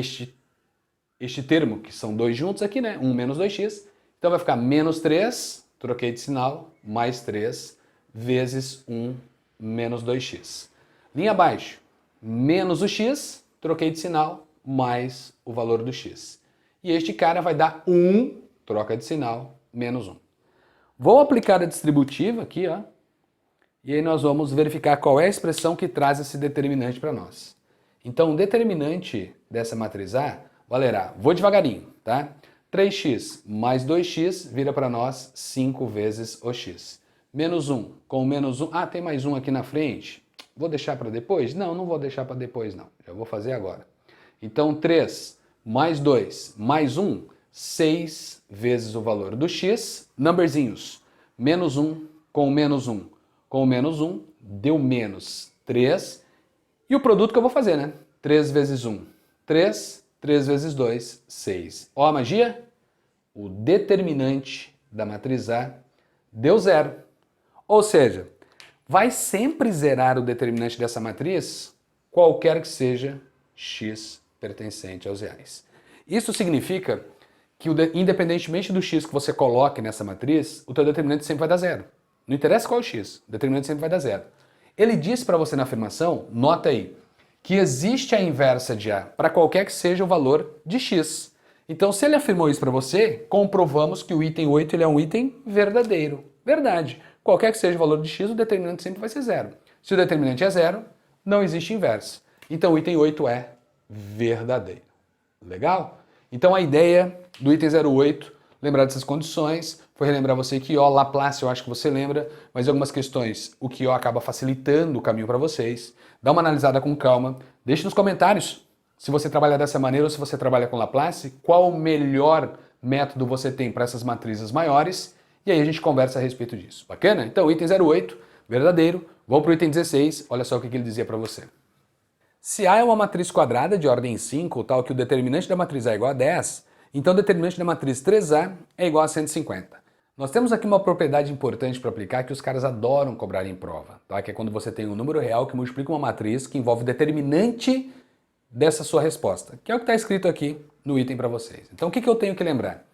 este termo, que são dois juntos aqui, né? 1 menos 2x. Então vai ficar menos 3, troquei de sinal, mais 3, vezes 1 menos 2x. Linha abaixo, menos o x, troquei de sinal, mais o valor do x. E este cara vai dar 1, troca de sinal, menos 1. Vou aplicar a distributiva aqui, ó. E aí nós vamos verificar qual é a expressão que traz esse determinante para nós. Então, o determinante dessa matriz A valerá, vou devagarinho, tá? 3x mais 2x vira para nós 5 vezes o x. Menos 1 com menos 1, tem mais 1 aqui na frente. Vou deixar para depois? Não, não vou deixar para depois não. Já vou fazer agora. Então, 3 mais 2 mais 1, 6 vezes o valor do x. Numberzinhos, menos 1 com menos 1 com menos 1, deu menos 3. E o produto que eu vou fazer, né? 3 vezes 1, 3. 3 vezes 2, 6. Ó a magia? O determinante da matriz A deu 0. Ou seja, vai sempre zerar o determinante dessa matriz, qualquer que seja x pertencente aos reais. Isso significa que, independentemente do x que você coloque nessa matriz, o teu determinante sempre vai dar 0. Não interessa qual é o x, o determinante sempre vai dar 0. Ele disse para você na afirmação, nota aí, que existe a inversa de A para qualquer que seja o valor de x. Então, se ele afirmou isso para você, comprovamos que o item 8 ele é um item verdadeiro. Verdade. Qualquer que seja o valor de x, o determinante sempre vai ser 0. Se o determinante é 0, não existe inversa. Então, o item 8 é verdadeiro. Legal? Então, a ideia do item 08, lembrar dessas condições, foi relembrar você que O, Laplace, eu acho que você lembra, mas em algumas questões o que O acaba facilitando o caminho para vocês. Dá uma analisada com calma. Deixe nos comentários se você trabalha dessa maneira ou se você trabalha com Laplace, qual o melhor método você tem para essas matrizes maiores, e aí a gente conversa a respeito disso. Bacana? Então, item 08, verdadeiro. Vamos para o item 16, olha só o que ele dizia para você. Se A é uma matriz quadrada de ordem 5, tal que o determinante da matriz A é igual a 10, então o determinante da matriz 3A é igual a 150. Nós temos aqui uma propriedade importante para aplicar que os caras adoram cobrar em prova, tá? Que é quando você tem um número real que multiplica uma matriz que envolve o determinante dessa sua resposta, que é o que está escrito aqui no item para vocês. Então o que eu tenho que lembrar?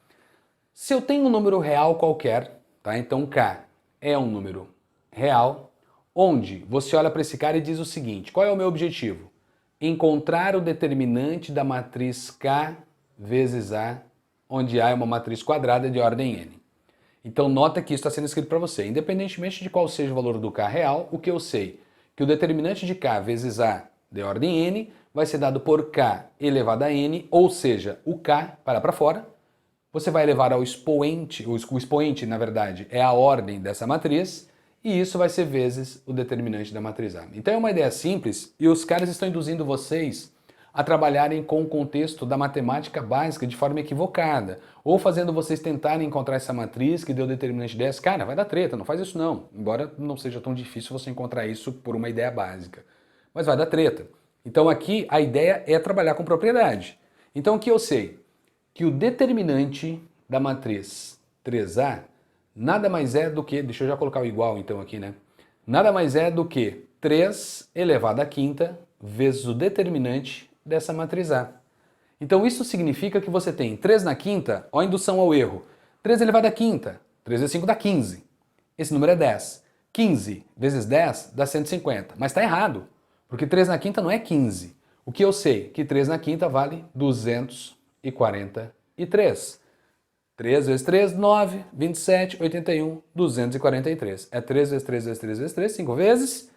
Se eu tenho um número real qualquer, tá? Então K é um número real, onde você olha para esse cara e diz o seguinte, qual é o meu objetivo? Encontrar o determinante da matriz K vezes A, onde A é uma matriz quadrada de ordem N. Então nota que isso está sendo escrito para você. Independentemente de qual seja o valor do K real, o que eu sei? Que o determinante de K vezes A de ordem N vai ser dado por k elevado a n, ou seja, o k para fora. Você vai levar ao expoente, o expoente, na verdade, é a ordem dessa matriz, e isso vai ser vezes o determinante da matriz A. Então é uma ideia simples, e os caras estão induzindo vocês a trabalharem com o contexto da matemática básica de forma equivocada, ou fazendo vocês tentarem encontrar essa matriz que deu determinante 10. Cara, vai dar treta, não faz isso não, embora não seja tão difícil você encontrar isso por uma ideia básica. Mas vai dar treta. Então aqui a ideia é trabalhar com propriedade. Então o que eu sei? Que o determinante da matriz 3A nada mais é do que, deixa eu já colocar o igual então aqui, né? Nada mais é do que 3 elevado à quinta vezes o determinante dessa matriz A. Então isso significa que você tem 3 na quinta, ó a indução ao erro. 3 elevado à quinta, 3 vezes 5 dá 15. Esse número é 10. 15 vezes 10 dá 150. Mas está errado, porque 3 na quinta não é 15. O que eu sei? Que 3 na quinta vale 243. 3 vezes 3, 9, 27, 81, 243. É 3 vezes 3 vezes 3 vezes 3, 5 vezes,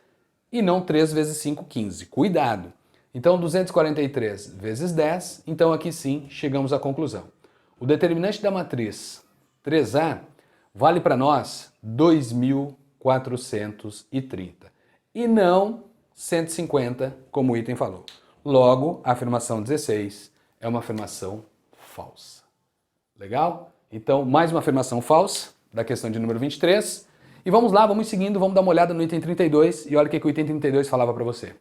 e não 3 vezes 5, 15. Cuidado! Então 243 vezes 10, então aqui sim chegamos à conclusão. O determinante da matriz 3A vale para nós 2.430 e não 150, como o item falou. Logo, a afirmação 16 é uma afirmação falsa. Legal? Então, mais uma afirmação falsa da questão de número 23. E vamos lá, vamos seguindo, vamos dar uma olhada no item 32 e olha o que o item 32 falava para você.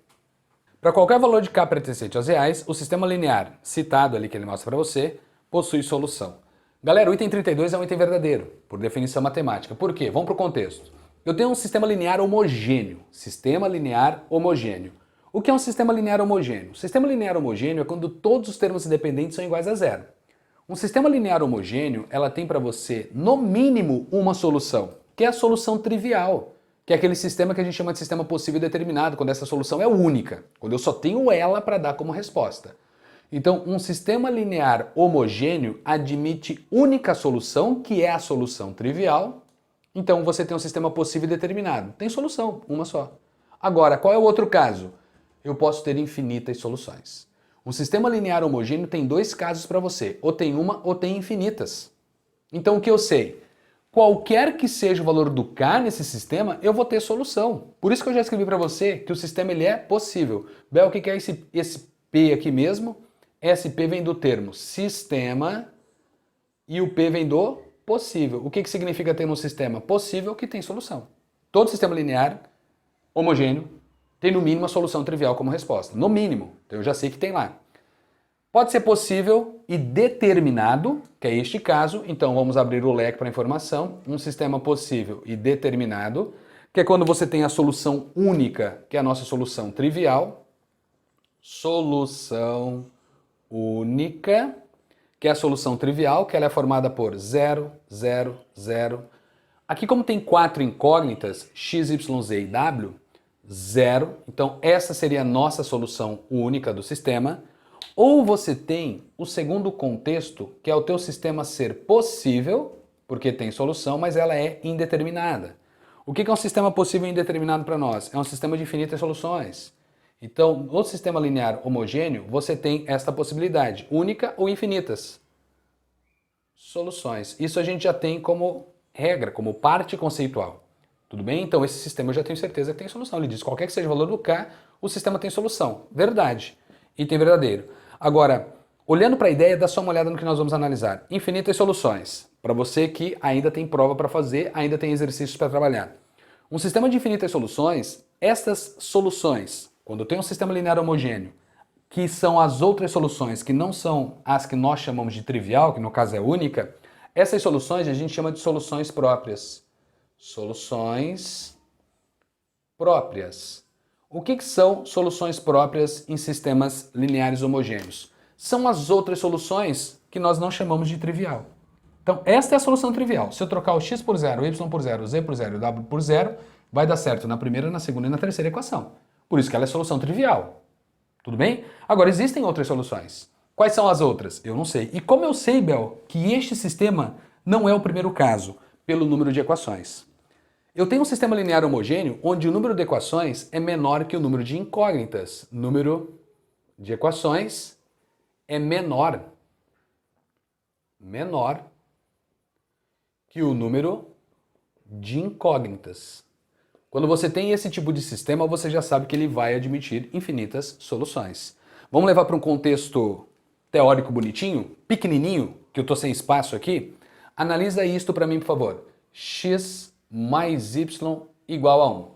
Para qualquer valor de k pertencente aos reais, o sistema linear citado ali que ele mostra para você possui solução. Galera, o item 32 é um item verdadeiro, por definição matemática. Por quê? Vamos para o contexto. Eu tenho um sistema linear homogêneo. Sistema linear homogêneo. O que é um sistema linear homogêneo? O sistema linear homogêneo é quando todos os termos independentes são iguais a zero. Um sistema linear homogêneo, ela tem para você, no mínimo, uma solução, que é a solução trivial, que é aquele sistema que a gente chama de sistema possível determinado, quando essa solução é única, quando eu só tenho ela para dar como resposta. Então, um sistema linear homogêneo admite única solução, que é a solução trivial. Então, você tem um sistema possível determinado. Tem solução, uma só. Agora, qual é o outro caso? Eu posso ter infinitas soluções. Um sistema linear homogêneo tem dois casos para você, ou tem uma ou tem infinitas. Então o que eu sei? Qualquer que seja o valor do k nesse sistema, eu vou ter solução. Por isso que eu já escrevi para você que o sistema ele é possível. Bel, o que é esse P aqui mesmo? Esse P vem do termo sistema e o P vem do possível. O que significa ter um sistema possível que tem solução? Todo sistema linear homogêneo tem no mínimo a solução trivial como resposta. No mínimo. Então eu já sei que tem lá. Pode ser possível e determinado, que é este caso. Então vamos abrir o leque para informação. Um sistema possível e determinado, que é quando você tem a solução única, que é a nossa solução trivial. Solução única, que é a solução trivial, que ela é formada por 0, 0, 0. Aqui como tem 4 incógnitas, x, y, z e w, 0. Então essa seria a nossa solução única do sistema. Ou você tem o segundo contexto, que é o teu sistema ser possível, porque tem solução, mas ela é indeterminada. O que é um sistema possível e indeterminado para nós? É um sistema de infinitas soluções. Então, no sistema linear homogêneo, você tem esta possibilidade, única ou infinitas soluções. Isso a gente já tem como regra, como parte conceitual. Tudo bem? Então esse sistema eu já tenho certeza que tem solução. Ele diz que qualquer que seja o valor do k, o sistema tem solução. Verdade. Item verdadeiro. Agora, olhando para a ideia, dá só uma olhada no que nós vamos analisar. Infinitas soluções. Para você que ainda tem prova para fazer, ainda tem exercícios para trabalhar. Um sistema de infinitas soluções, estas soluções, quando tem um sistema linear homogêneo, que são as outras soluções, que não são as que nós chamamos de trivial, que no caso é única, essas soluções a gente chama de soluções próprias. Soluções próprias. O que são soluções próprias em sistemas lineares homogêneos? São as outras soluções que nós não chamamos de trivial. Então, esta é a solução trivial. Se eu trocar o x por zero, o y por zero, o z por zero e o w por zero, vai dar certo na primeira, na segunda e na terceira equação. Por isso que ela é solução trivial. Tudo bem? Agora, existem outras soluções. Quais são as outras? Eu não sei. E como eu sei, Bel, que este sistema não é o primeiro caso? Pelo número de equações. Eu tenho um sistema linear homogêneo onde o número de equações é menor que o número de incógnitas. Número de equações é menor que o número de incógnitas. Quando você tem esse tipo de sistema, você já sabe que ele vai admitir infinitas soluções. Vamos levar para um contexto teórico bonitinho, pequenininho, que eu estou sem espaço aqui? Analisa isto para mim, por favor. X mais y igual a 1.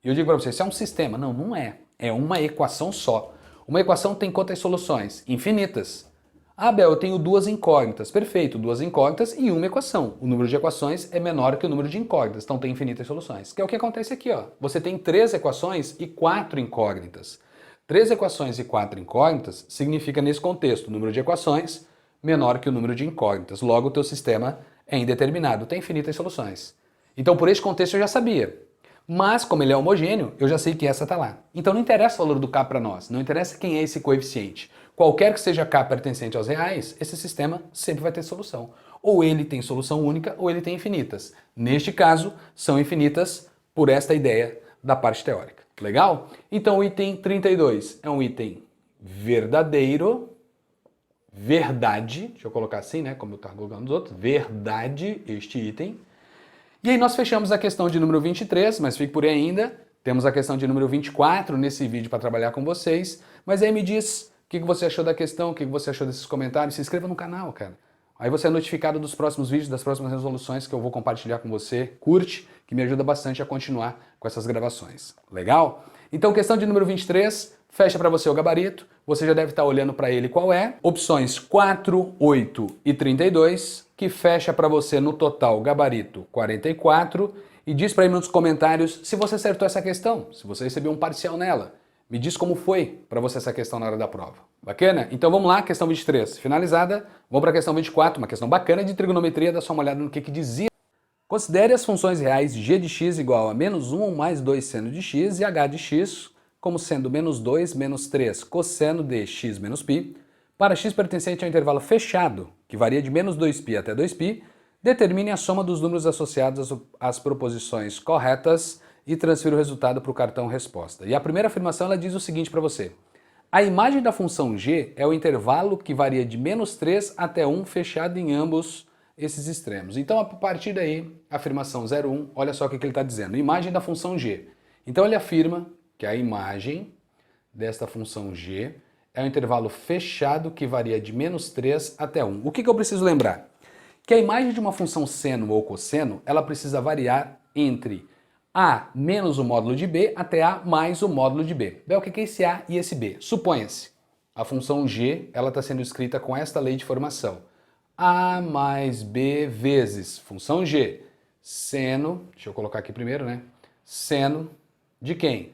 E eu digo para você, isso é um sistema. Não, não é. É uma equação só. Uma equação tem quantas soluções? Infinitas. Ah, Bel, eu tenho duas incógnitas. Perfeito, duas incógnitas e uma equação. O número de equações é menor que o número de incógnitas, então tem infinitas soluções. Que é o que acontece aqui, ó. Você tem 3 equações e 4 incógnitas. 3 equações e 4 incógnitas significa, nesse contexto, o número de equações menor que o número de incógnitas. Logo, o teu sistema é indeterminado, tem infinitas soluções. Então, por esse contexto, eu já sabia. Mas, como ele é homogêneo, eu já sei que essa está lá. Então não interessa o valor do K para nós, não interessa quem é esse coeficiente. Qualquer que seja K pertencente aos reais, esse sistema sempre vai ter solução. Ou ele tem solução única, ou ele tem infinitas. Neste caso, são infinitas por esta ideia da parte teórica. Legal? Então o item 32 é um item verdadeiro, verdade, deixa eu colocar assim, né, como eu estava colocando os outros, verdade, este item. E aí nós fechamos a questão de número 23, mas fique por aí ainda. Temos a questão de número 24 nesse vídeo para trabalhar com vocês. Mas aí me diz o que você achou da questão, o que você achou desses comentários. Se inscreva no canal, cara. Aí você é notificado dos próximos vídeos, das próximas resoluções que eu vou compartilhar com você. Curte, que me ajuda bastante a continuar com essas gravações. Legal? Então, questão de número 23, fecha para você o gabarito. Você já deve estar olhando para ele qual é. Opções 4, 8 e 32, que fecha para você no total gabarito 44. E diz para mim nos comentários se você acertou essa questão, se você recebeu um parcial nela. Me diz como foi para você essa questão na hora da prova. Bacana? Então vamos lá, questão 23 finalizada. Vamos para a questão 24, uma questão bacana de trigonometria. Dá só uma olhada no que dizia. Considere as funções reais g de x igual a menos 1 mais 2 seno de x e h de x como sendo menos 2 menos 3 cosseno de x menos π. Para x pertencente ao intervalo fechado, que varia de menos 2π até 2π, determine a soma dos números associados às proposições corretas e transfira o resultado para o cartão resposta. E a primeira afirmação ela diz o seguinte para você. A imagem da função g é o intervalo que varia de menos 3 até 1 fechado em ambos esses extremos. Então, a partir daí, afirmação 01, olha só o que ele está dizendo. Imagem da função g. Então, ele afirma que a imagem desta função g é um intervalo fechado que varia de menos 3 até 1. O que eu preciso lembrar? Que a imagem de uma função seno ou cosseno, ela precisa variar entre a menos o módulo de b até a mais o módulo de b. Bem, o que é esse a e esse b? Suponha-se, a função g ela está sendo escrita com esta lei de formação. A mais b vezes função g, seno, deixa eu colocar aqui primeiro, né? Seno de quem?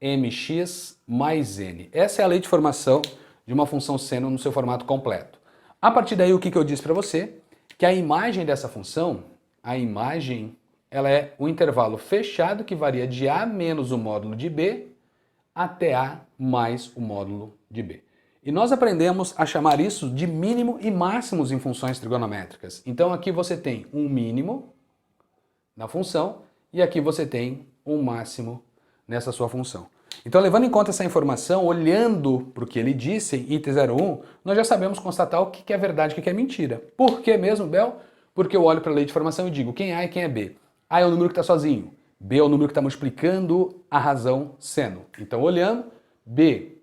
mx mais n. Essa é a lei de formação de uma função seno no seu formato completo. A partir daí, o que eu disse para você? Que a imagem dessa função, ela é um intervalo fechado que varia de a menos o módulo de b até a mais o módulo de b. E nós aprendemos a chamar isso de mínimo e máximos em funções trigonométricas. Então aqui você tem um mínimo na função e aqui você tem um máximo nessa sua função. Então, levando em conta essa informação, olhando para o que ele disse em item 01, nós já sabemos constatar o que é verdade e o que é mentira. Por que mesmo, Bel? Porque eu olho para a lei de formação e digo quem é A e quem é B. A é o número que está sozinho, B é o número que está multiplicando a razão seno. Então, olhando, B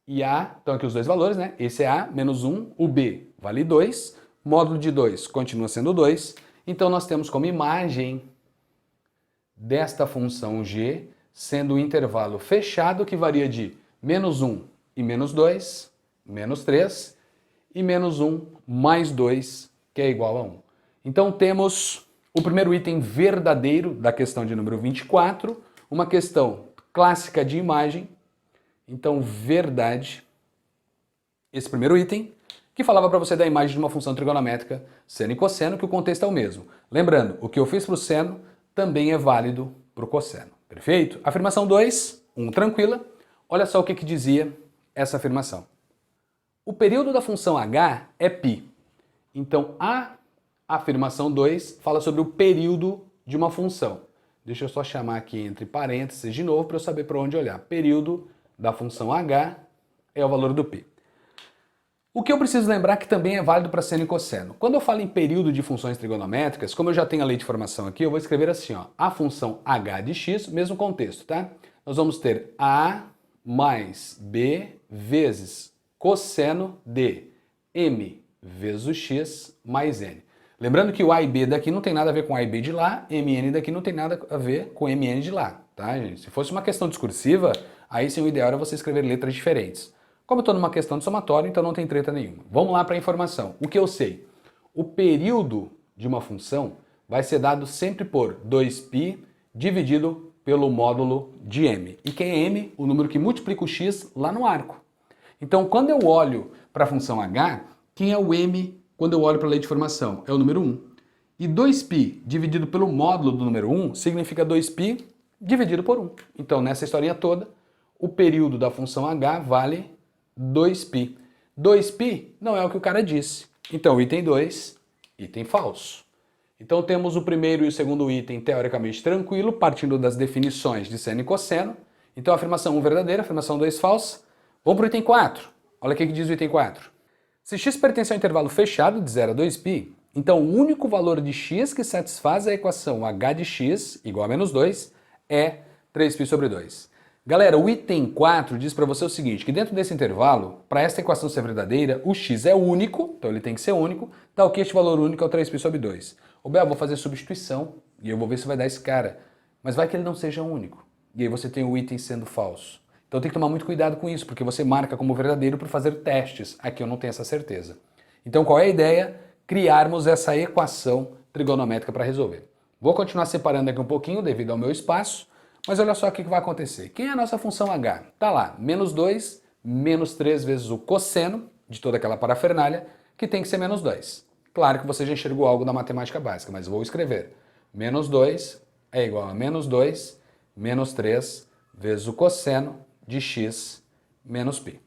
e A, estão aqui os dois valores, né? Esse é A, menos 1, o B vale 2, módulo de 2 continua sendo 2, então nós temos como imagem desta função g sendo um intervalo fechado que varia de menos 1 e menos 2, menos 3, e menos 1 mais 2, que é igual a 1. Então temos o primeiro item verdadeiro da questão de número 24, uma questão clássica de imagem. Então, verdade, esse primeiro item, que falava para você da imagem de uma função trigonométrica, seno e cosseno, que o contexto é o mesmo. Lembrando, o que eu fiz para o seno também é válido para o cosseno. Perfeito? Afirmação 2, tranquila. Olha só o que dizia essa afirmação. O período da função h é π. Então, a afirmação 2 fala sobre o período de uma função. Deixa eu só chamar aqui entre parênteses de novo para eu saber para onde olhar. Período da função h é o valor do π. O que eu preciso lembrar que também é válido para seno e cosseno. Quando eu falo em período de funções trigonométricas, como eu já tenho a lei de formação aqui, eu vou escrever assim, ó, a função h de x, mesmo contexto, tá? Nós vamos ter a mais b vezes cosseno de m vezes o x mais n. Lembrando que o a e b daqui não tem nada a ver com a e b de lá, mn daqui não tem nada a ver com mn de lá, tá, gente? Se fosse uma questão discursiva, aí sim o ideal era você escrever letras diferentes. Como eu estou numa questão de somatório, então não tem treta nenhuma. Vamos lá para a informação. O que eu sei? O período de uma função vai ser dado sempre por 2π dividido pelo módulo de m. E quem é m? O número que multiplica o x lá no arco. Então, quando eu olho para a função h, quem é o m quando eu olho para a lei de formação? É o número 1. E 2π dividido pelo módulo do número 1 significa 2π dividido por 1. Então, nessa historinha toda, o período da função h vale 2π. 2π não é o que o cara disse. Então, item 2, item falso. Então, temos o primeiro e o segundo item teoricamente tranquilo, partindo das definições de seno e cosseno. Então, afirmação 1 verdadeira, afirmação 2 falsa. Vamos para o item 4. Olha o que diz o item 4. Se x pertence ao intervalo fechado de 0 a 2π, então o único valor de x que satisfaz a equação h de x igual a menos 2 é 3π sobre 2. Galera, o item 4 diz para você o seguinte, que dentro desse intervalo, para esta equação ser verdadeira, o x é único, então ele tem que ser único, tal que este valor único é o 3π sobre 2. Ô Bel, vou fazer substituição e eu vou ver se vai dar esse cara. Mas vai que ele não seja único. E aí você tem o item sendo falso. Então tem que tomar muito cuidado com isso, porque você marca como verdadeiro para fazer testes. Aqui eu não tenho essa certeza. Então qual é a ideia? Criarmos essa equação trigonométrica para resolver. Vou continuar separando aqui um pouquinho devido ao meu espaço, mas olha só o que vai acontecer. Quem é a nossa função h? Tá lá, menos 2, menos 3 vezes o cosseno de toda aquela parafernália, que tem que ser menos 2. Claro que você já enxergou algo da matemática básica, mas vou escrever. Menos 2 é igual a menos 2, menos 3 vezes o cosseno de x menos π.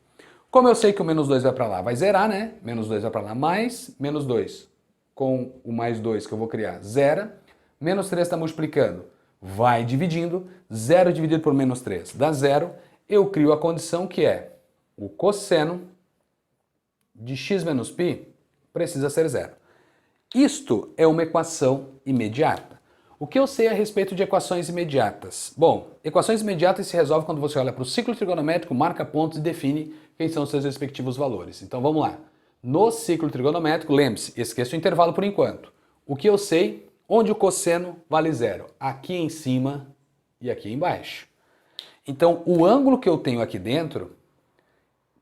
Como eu sei que o menos 2 vai para lá, vai zerar, né? Menos 2 vai para lá, mais menos 2 com o mais 2 que eu vou criar, zera. Menos 3 está multiplicando, vai dividindo. 0 dividido por menos 3 dá 0. Eu crio a condição que é o cosseno de x menos π precisa ser 0. Isto é uma equação imediata. O que eu sei a respeito de equações imediatas? Bom, equações imediatas se resolvem quando você olha para o ciclo trigonométrico, marca pontos e define quem são os seus respectivos valores. Então vamos lá. No ciclo trigonométrico, lembre-se, esqueça o intervalo por enquanto. O que eu sei, onde o cosseno vale 0? Aqui em cima e aqui embaixo. Então o ângulo que eu tenho aqui dentro,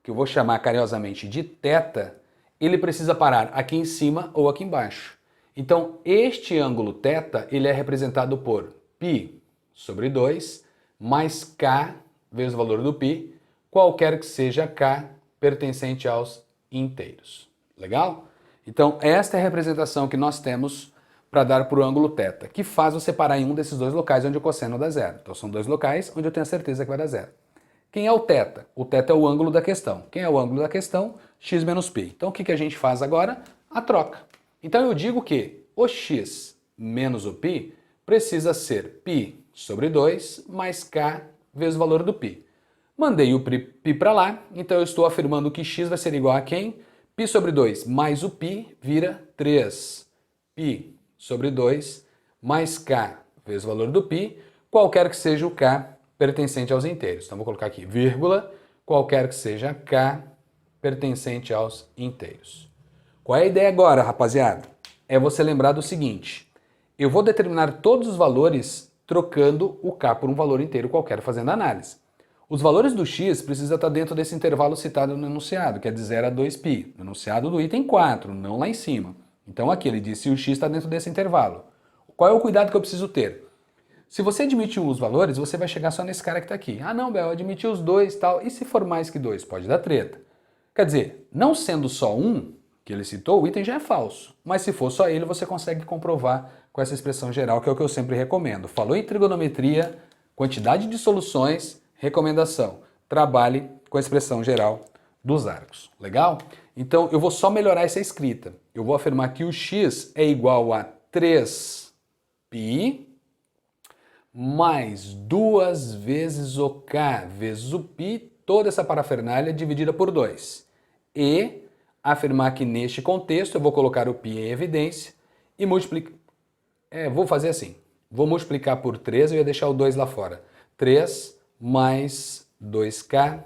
que eu vou chamar carinhosamente de θ, ele precisa parar aqui em cima ou aqui embaixo. Então, este ângulo θ, ele é representado por π sobre 2 mais k vezes o valor do π, qualquer que seja k pertencente aos inteiros. Legal? Então, esta é a representação que nós temos para dar para o ângulo θ, que faz você parar em um desses dois locais onde o cosseno dá 0. Então, são dois locais onde eu tenho a certeza que vai dar 0. Quem é o θ? O θ é o ângulo da questão. Quem é o ângulo da questão? X menos π. Então, o que a gente faz agora? A troca. Então eu digo que o x menos o π precisa ser π sobre 2 mais k vezes o valor do π. Mandei o π para lá, então eu estou afirmando que x vai ser igual a quem? π sobre 2 mais o π vira 3. π sobre 2 mais k vezes o valor do π, qualquer que seja o k pertencente aos inteiros. Então vou colocar aqui vírgula, qualquer que seja k pertencente aos inteiros. Qual é a ideia agora, rapaziada? É você lembrar do seguinte, eu vou determinar todos os valores trocando o k por um valor inteiro qualquer fazendo a análise. Os valores do x precisam estar dentro desse intervalo citado no enunciado, que é de 0 a 2π, no enunciado do item 4, não lá em cima. Então aqui ele diz se o x está dentro desse intervalo. Qual é o cuidado que eu preciso ter? Se você admitir os valores, você vai chegar só nesse cara que está aqui. Ah não, Bel, eu admiti os dois e tal, e se for mais que 2? Pode dar treta. Quer dizer, não sendo só um, que ele citou, o item já é falso. Mas se for só ele, você consegue comprovar com essa expressão geral, que é o que eu sempre recomendo. Falou em trigonometria, quantidade de soluções, recomendação. Trabalhe com a expressão geral dos arcos. Legal? Então, eu vou só melhorar essa escrita. Eu vou afirmar que o x é igual a 3π mais 2 vezes o k vezes o π toda essa parafernália dividida por 2. E afirmar que neste contexto eu vou colocar o π em evidência e multiplicar. Vou fazer assim. Vou multiplicar por 3, eu ia deixar o 2 lá fora. 3 mais 2k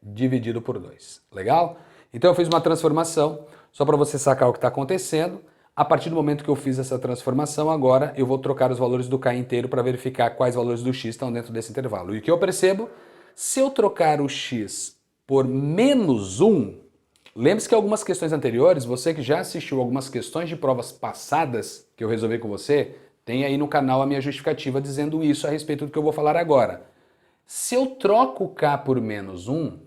dividido por 2. Legal? Então eu fiz uma transformação, só para você sacar o que está acontecendo. A partir do momento que eu fiz essa transformação, agora eu vou trocar os valores do k inteiro para verificar quais valores do x estão dentro desse intervalo. E o que eu percebo? Se eu trocar o x por menos 1, lembre-se que algumas questões anteriores, você que já assistiu algumas questões de provas passadas que eu resolvi com você, tem aí no canal a minha justificativa dizendo isso a respeito do que eu vou falar agora. Se eu troco o k por menos 1,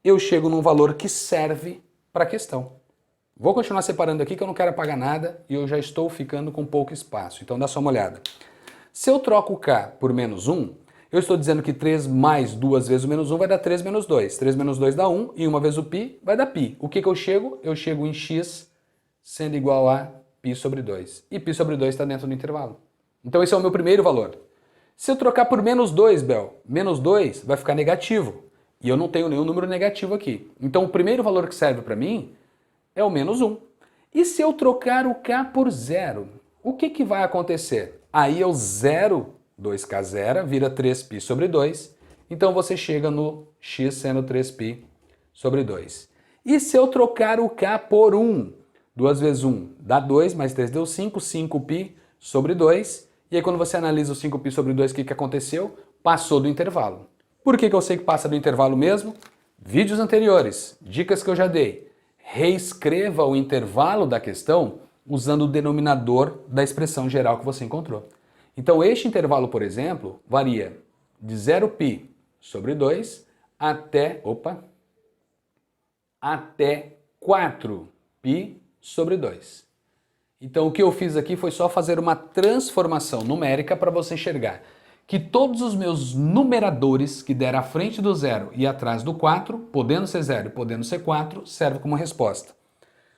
eu chego num valor que serve para a questão. Vou continuar separando aqui que eu não quero apagar nada e eu já estou ficando com pouco espaço, então dá só uma olhada. Se eu troco o k por menos 1, eu estou dizendo que 3 mais 2 vezes o menos 1 vai dar 3 menos 2. 3 menos 2 dá 1 e 1 vezes o π vai dar π. O que eu chego? Eu chego em x sendo igual a π sobre 2. E π sobre 2 está dentro do intervalo. Então esse é o meu primeiro valor. Se eu trocar por menos 2, Bel, menos 2 vai ficar negativo. E eu não tenho nenhum número negativo aqui. Então o primeiro valor que serve para mim é o menos 1. E se eu trocar o k por 0, o que vai acontecer? Aí eu zero 2k zero, vira 3π sobre 2. Então você chega no x sendo 3π sobre 2. E se eu trocar o k por 1? 2 vezes 1 dá 2, mais 3 deu 5, 5π sobre 2. E aí quando você analisa o 5π sobre 2, o que aconteceu? Passou do intervalo. Por que eu sei que passa do intervalo mesmo? Vídeos anteriores, dicas que eu já dei. Reescreva o intervalo da questão usando o denominador da expressão geral que você encontrou. Então este intervalo, por exemplo, varia de 0π sobre 2 até 4π sobre 2. Então o que eu fiz aqui foi só fazer uma transformação numérica para você enxergar que todos os meus numeradores que der à frente do 0 e atrás do 4, podendo ser 0 e podendo ser 4, serve como resposta.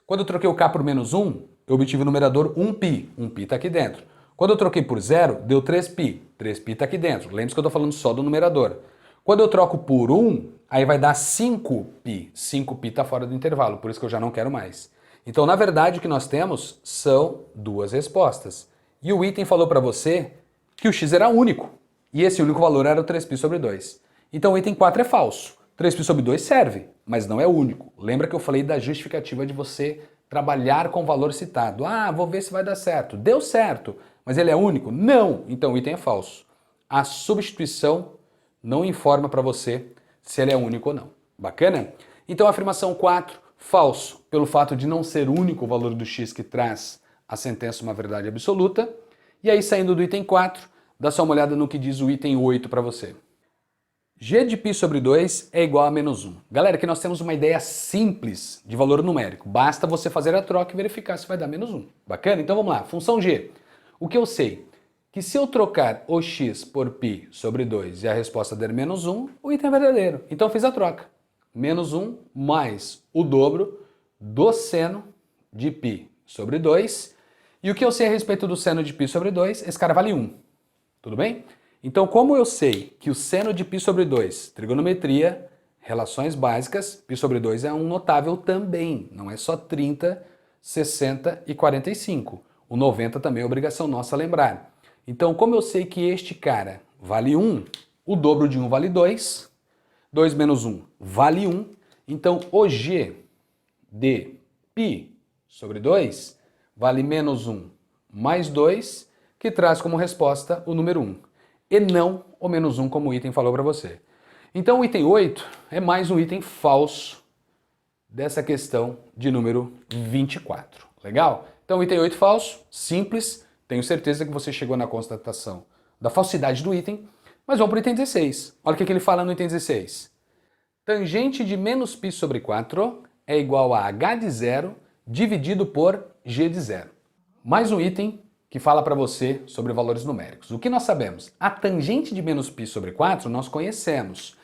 Quando eu troquei o k por menos 1, eu obtive o numerador 1π. 1π está aqui dentro. Quando eu troquei por 0, deu 3π. 3π está aqui dentro. Lembre-se que eu estou falando só do numerador. Quando eu troco por 1, aí vai dar 5π. 5π está fora do intervalo, por isso que eu já não quero mais. Então, na verdade, o que nós temos são duas respostas. E o item falou para você que o x era único. E esse único valor era o 3π sobre 2. Então o item 4 é falso. 3π sobre 2 serve, mas não é único. Lembra que eu falei da justificativa de você trabalhar com o valor citado. Ah, vou ver se vai dar certo. Deu certo, mas ele é único? Não, então o item é falso. A substituição não informa para você se ele é único ou não. Bacana? Então a afirmação 4, falso, pelo fato de não ser único o valor do x que traz a sentença uma verdade absoluta. E aí, saindo do item 4, dá só uma olhada no que diz o item 8 para você. G de π sobre 2 é igual a menos 1. Galera, aqui nós temos uma ideia simples de valor numérico. Basta você fazer a troca e verificar se vai dar menos 1. Bacana? Então vamos lá. Função G. O que eu sei? Que se eu trocar o x por π sobre 2 e a resposta der menos 1, o item é verdadeiro. Então eu fiz a troca. Menos 1 mais o dobro do seno de π sobre 2. E o que eu sei a respeito do seno de π sobre 2? Esse cara vale 1. Tudo bem? Então, como eu sei que o seno de π sobre 2, trigonometria, relações básicas, π sobre 2 é um notável também. Não é só 30, 60 e 45. O 90 também é obrigação nossa lembrar. Então, como eu sei que este cara vale 1, o dobro de 1 vale 2. 2 menos 1 vale 1. Então, o G de π sobre 2 vale menos 1 mais 2, que traz como resposta o número 1, e não o menos 1 como o item falou para você. Então o item 8 é mais um item falso dessa questão de número 24. Legal? Então o item 8 falso, simples, tenho certeza que você chegou na constatação da falsidade do item, mas vamos para o item 16. Olha o que ele fala no item 16. Tangente de menos π sobre 4 é igual a h de 0 dividido por g de 0. Mais um item que fala para você sobre valores numéricos. O que nós sabemos? A tangente de menos π sobre 4 nós conhecemos.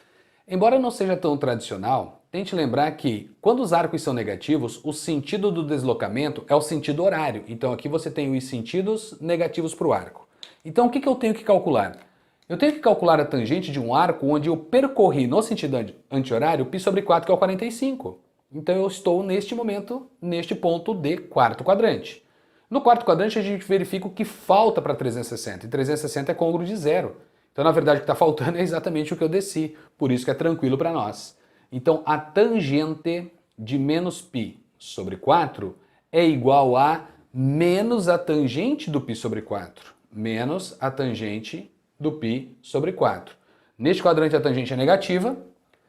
Embora não seja tão tradicional, tente lembrar que quando os arcos são negativos, o sentido do deslocamento é o sentido horário. Então aqui você tem os sentidos negativos para o arco. Então o que eu tenho que calcular? Eu tenho que calcular a tangente de um arco onde eu percorri no sentido anti-horário π sobre 4, que é o 45. Então eu estou neste momento, neste ponto de quarto quadrante. No quarto quadrante a gente verifica o que falta para 360, e 360 é côngruo de zero. Então na verdade o que está faltando é exatamente o que eu desci, por isso que é tranquilo para nós. Então a tangente de menos π sobre 4 é igual a menos a tangente do π sobre 4, menos a tangente do π sobre 4. Neste quadrante a tangente é negativa,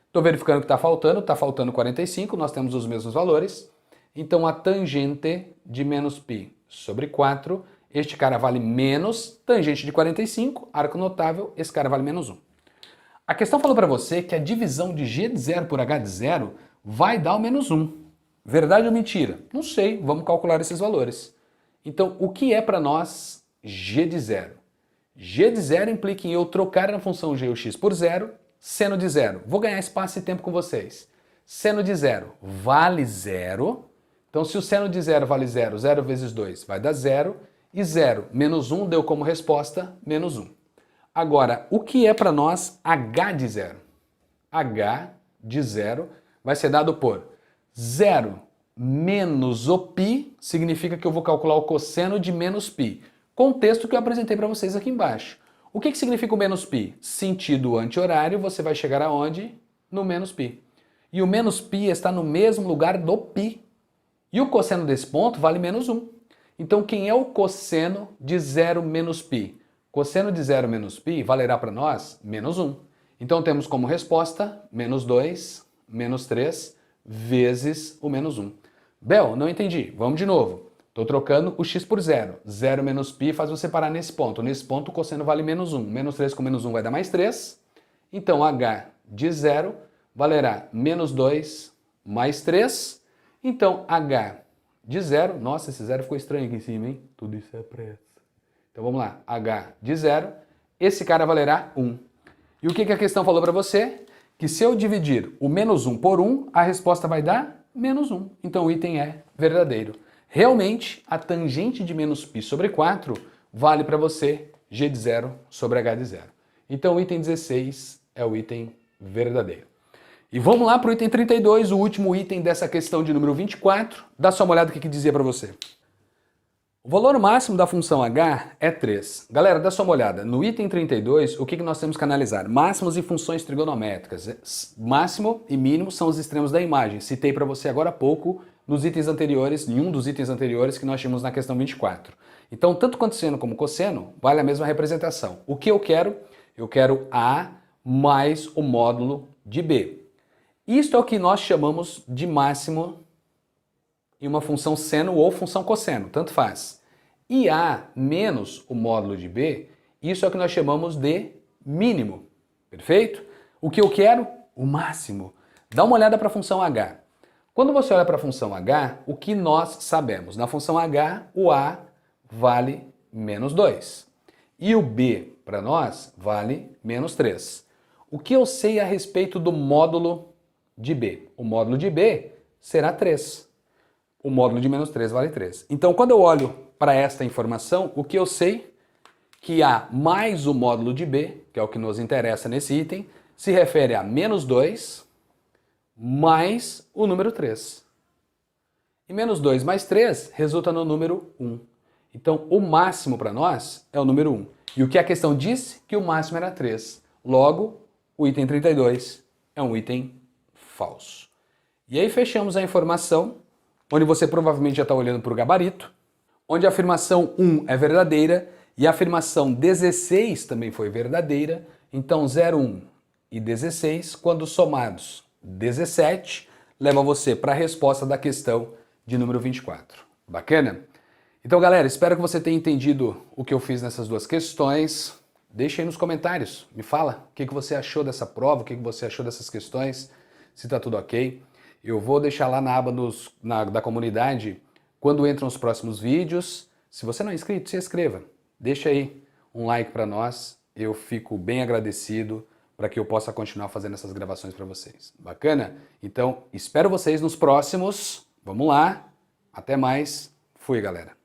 estou verificando que está faltando 45, nós temos os mesmos valores. Então a tangente de menos π sobre 4, este cara vale menos tangente de 45, arco notável, esse cara vale menos 1. A questão falou para você que a divisão de g de zero por h de zero vai dar o menos 1. Verdade ou mentira? Não sei, vamos calcular esses valores. Então, o que é para nós g de zero? G de zero implica em eu trocar na função g o x por zero, seno de zero. Vou ganhar espaço e tempo com vocês. Seno de zero vale zero. Então, se o seno de zero vale zero, 0 vezes 2 vai dar zero. E 0 menos 1 deu como resposta menos 1. Agora, o que é para nós h de zero? H de zero vai ser dado por 0 menos o π, significa que eu vou calcular o cosseno de menos π. Contexto que eu apresentei para vocês aqui embaixo. O que significa o menos π? Sentido anti-horário, você vai chegar aonde? No menos π. E o menos π está no mesmo lugar do π. E o cosseno desse ponto vale menos 1. Então quem é o cosseno de 0 menos π? Cosseno de 0 menos π valerá para nós menos 1. Então temos como resposta menos 2, menos 3, vezes o menos 1. Bel, não entendi. Vamos de novo. Estou trocando o x por 0. 0 menos π faz você parar nesse ponto. Nesse ponto o cosseno vale menos 1. Menos 3 com menos 1 vai dar mais 3. Então h de 0 valerá menos 2 mais 3. Então h de 0... Nossa, esse 0 ficou estranho aqui em cima, hein? Tudo isso é pressa. Então vamos lá. h de 0. Esse cara valerá 1. E o que a questão falou para você? Que se eu dividir o menos 1 por 1, a resposta vai dar menos 1. Então o item é verdadeiro. Realmente, a tangente de menos π sobre 4 vale para você g de 0 sobre h de 0. Então o item 16 é o item verdadeiro. E vamos lá para o item 32, o último item dessa questão de número 24. Dá só uma olhada no que dizia para você. O valor máximo da função h é 3. Galera, dá só uma olhada. No item 32, o que nós temos que analisar? Máximos e funções trigonométricas. Máximo e mínimo são os extremos da imagem. Citei para você agora há pouco nos itens anteriores, em um dos itens anteriores que nós tínhamos na questão 24. Então, tanto quanto seno como cosseno, vale a mesma representação. O que eu quero? Eu quero A mais o módulo de B. Isto é o que nós chamamos de máximo em uma função seno ou função cosseno, tanto faz. E A menos o módulo de B, isso é o que nós chamamos de mínimo. Perfeito? O que eu quero? O máximo. Dá uma olhada para a função h. Quando você olha para a função h, o que nós sabemos? Na função h, o A vale menos 2. E o B, para nós, vale menos 3. O que eu sei a respeito do módulo de B? O módulo de B será 3. O módulo de menos 3 vale 3. Então, quando eu olho para esta informação, o que eu sei? Que A mais o módulo de B, que é o que nos interessa nesse item, se refere a menos 2 mais o número 3. E menos 2 mais 3 resulta no número 1. Então, o máximo para nós é o número 1. E o que a questão disse? Que o máximo era 3. Logo, o item 32 é um item falso. E aí fechamos a informação, onde você provavelmente já está olhando para o gabarito, onde a afirmação 1 é verdadeira e a afirmação 16 também foi verdadeira. Então 0, 1 e 16, quando somados 17, leva você para a resposta da questão de número 24. Bacana? Então galera, espero que você tenha entendido o que eu fiz nessas duas questões. Deixa aí nos comentários, me fala o que você achou dessa prova, o que você achou dessas questões, se está tudo ok. Eu vou deixar lá na aba da comunidade quando entram os próximos vídeos. Se você não é inscrito, se inscreva. Deixa aí um like para nós. Eu fico bem agradecido para que eu possa continuar fazendo essas gravações para vocês. Bacana? Então, espero vocês nos próximos. Vamos lá. Até mais. Fui, galera.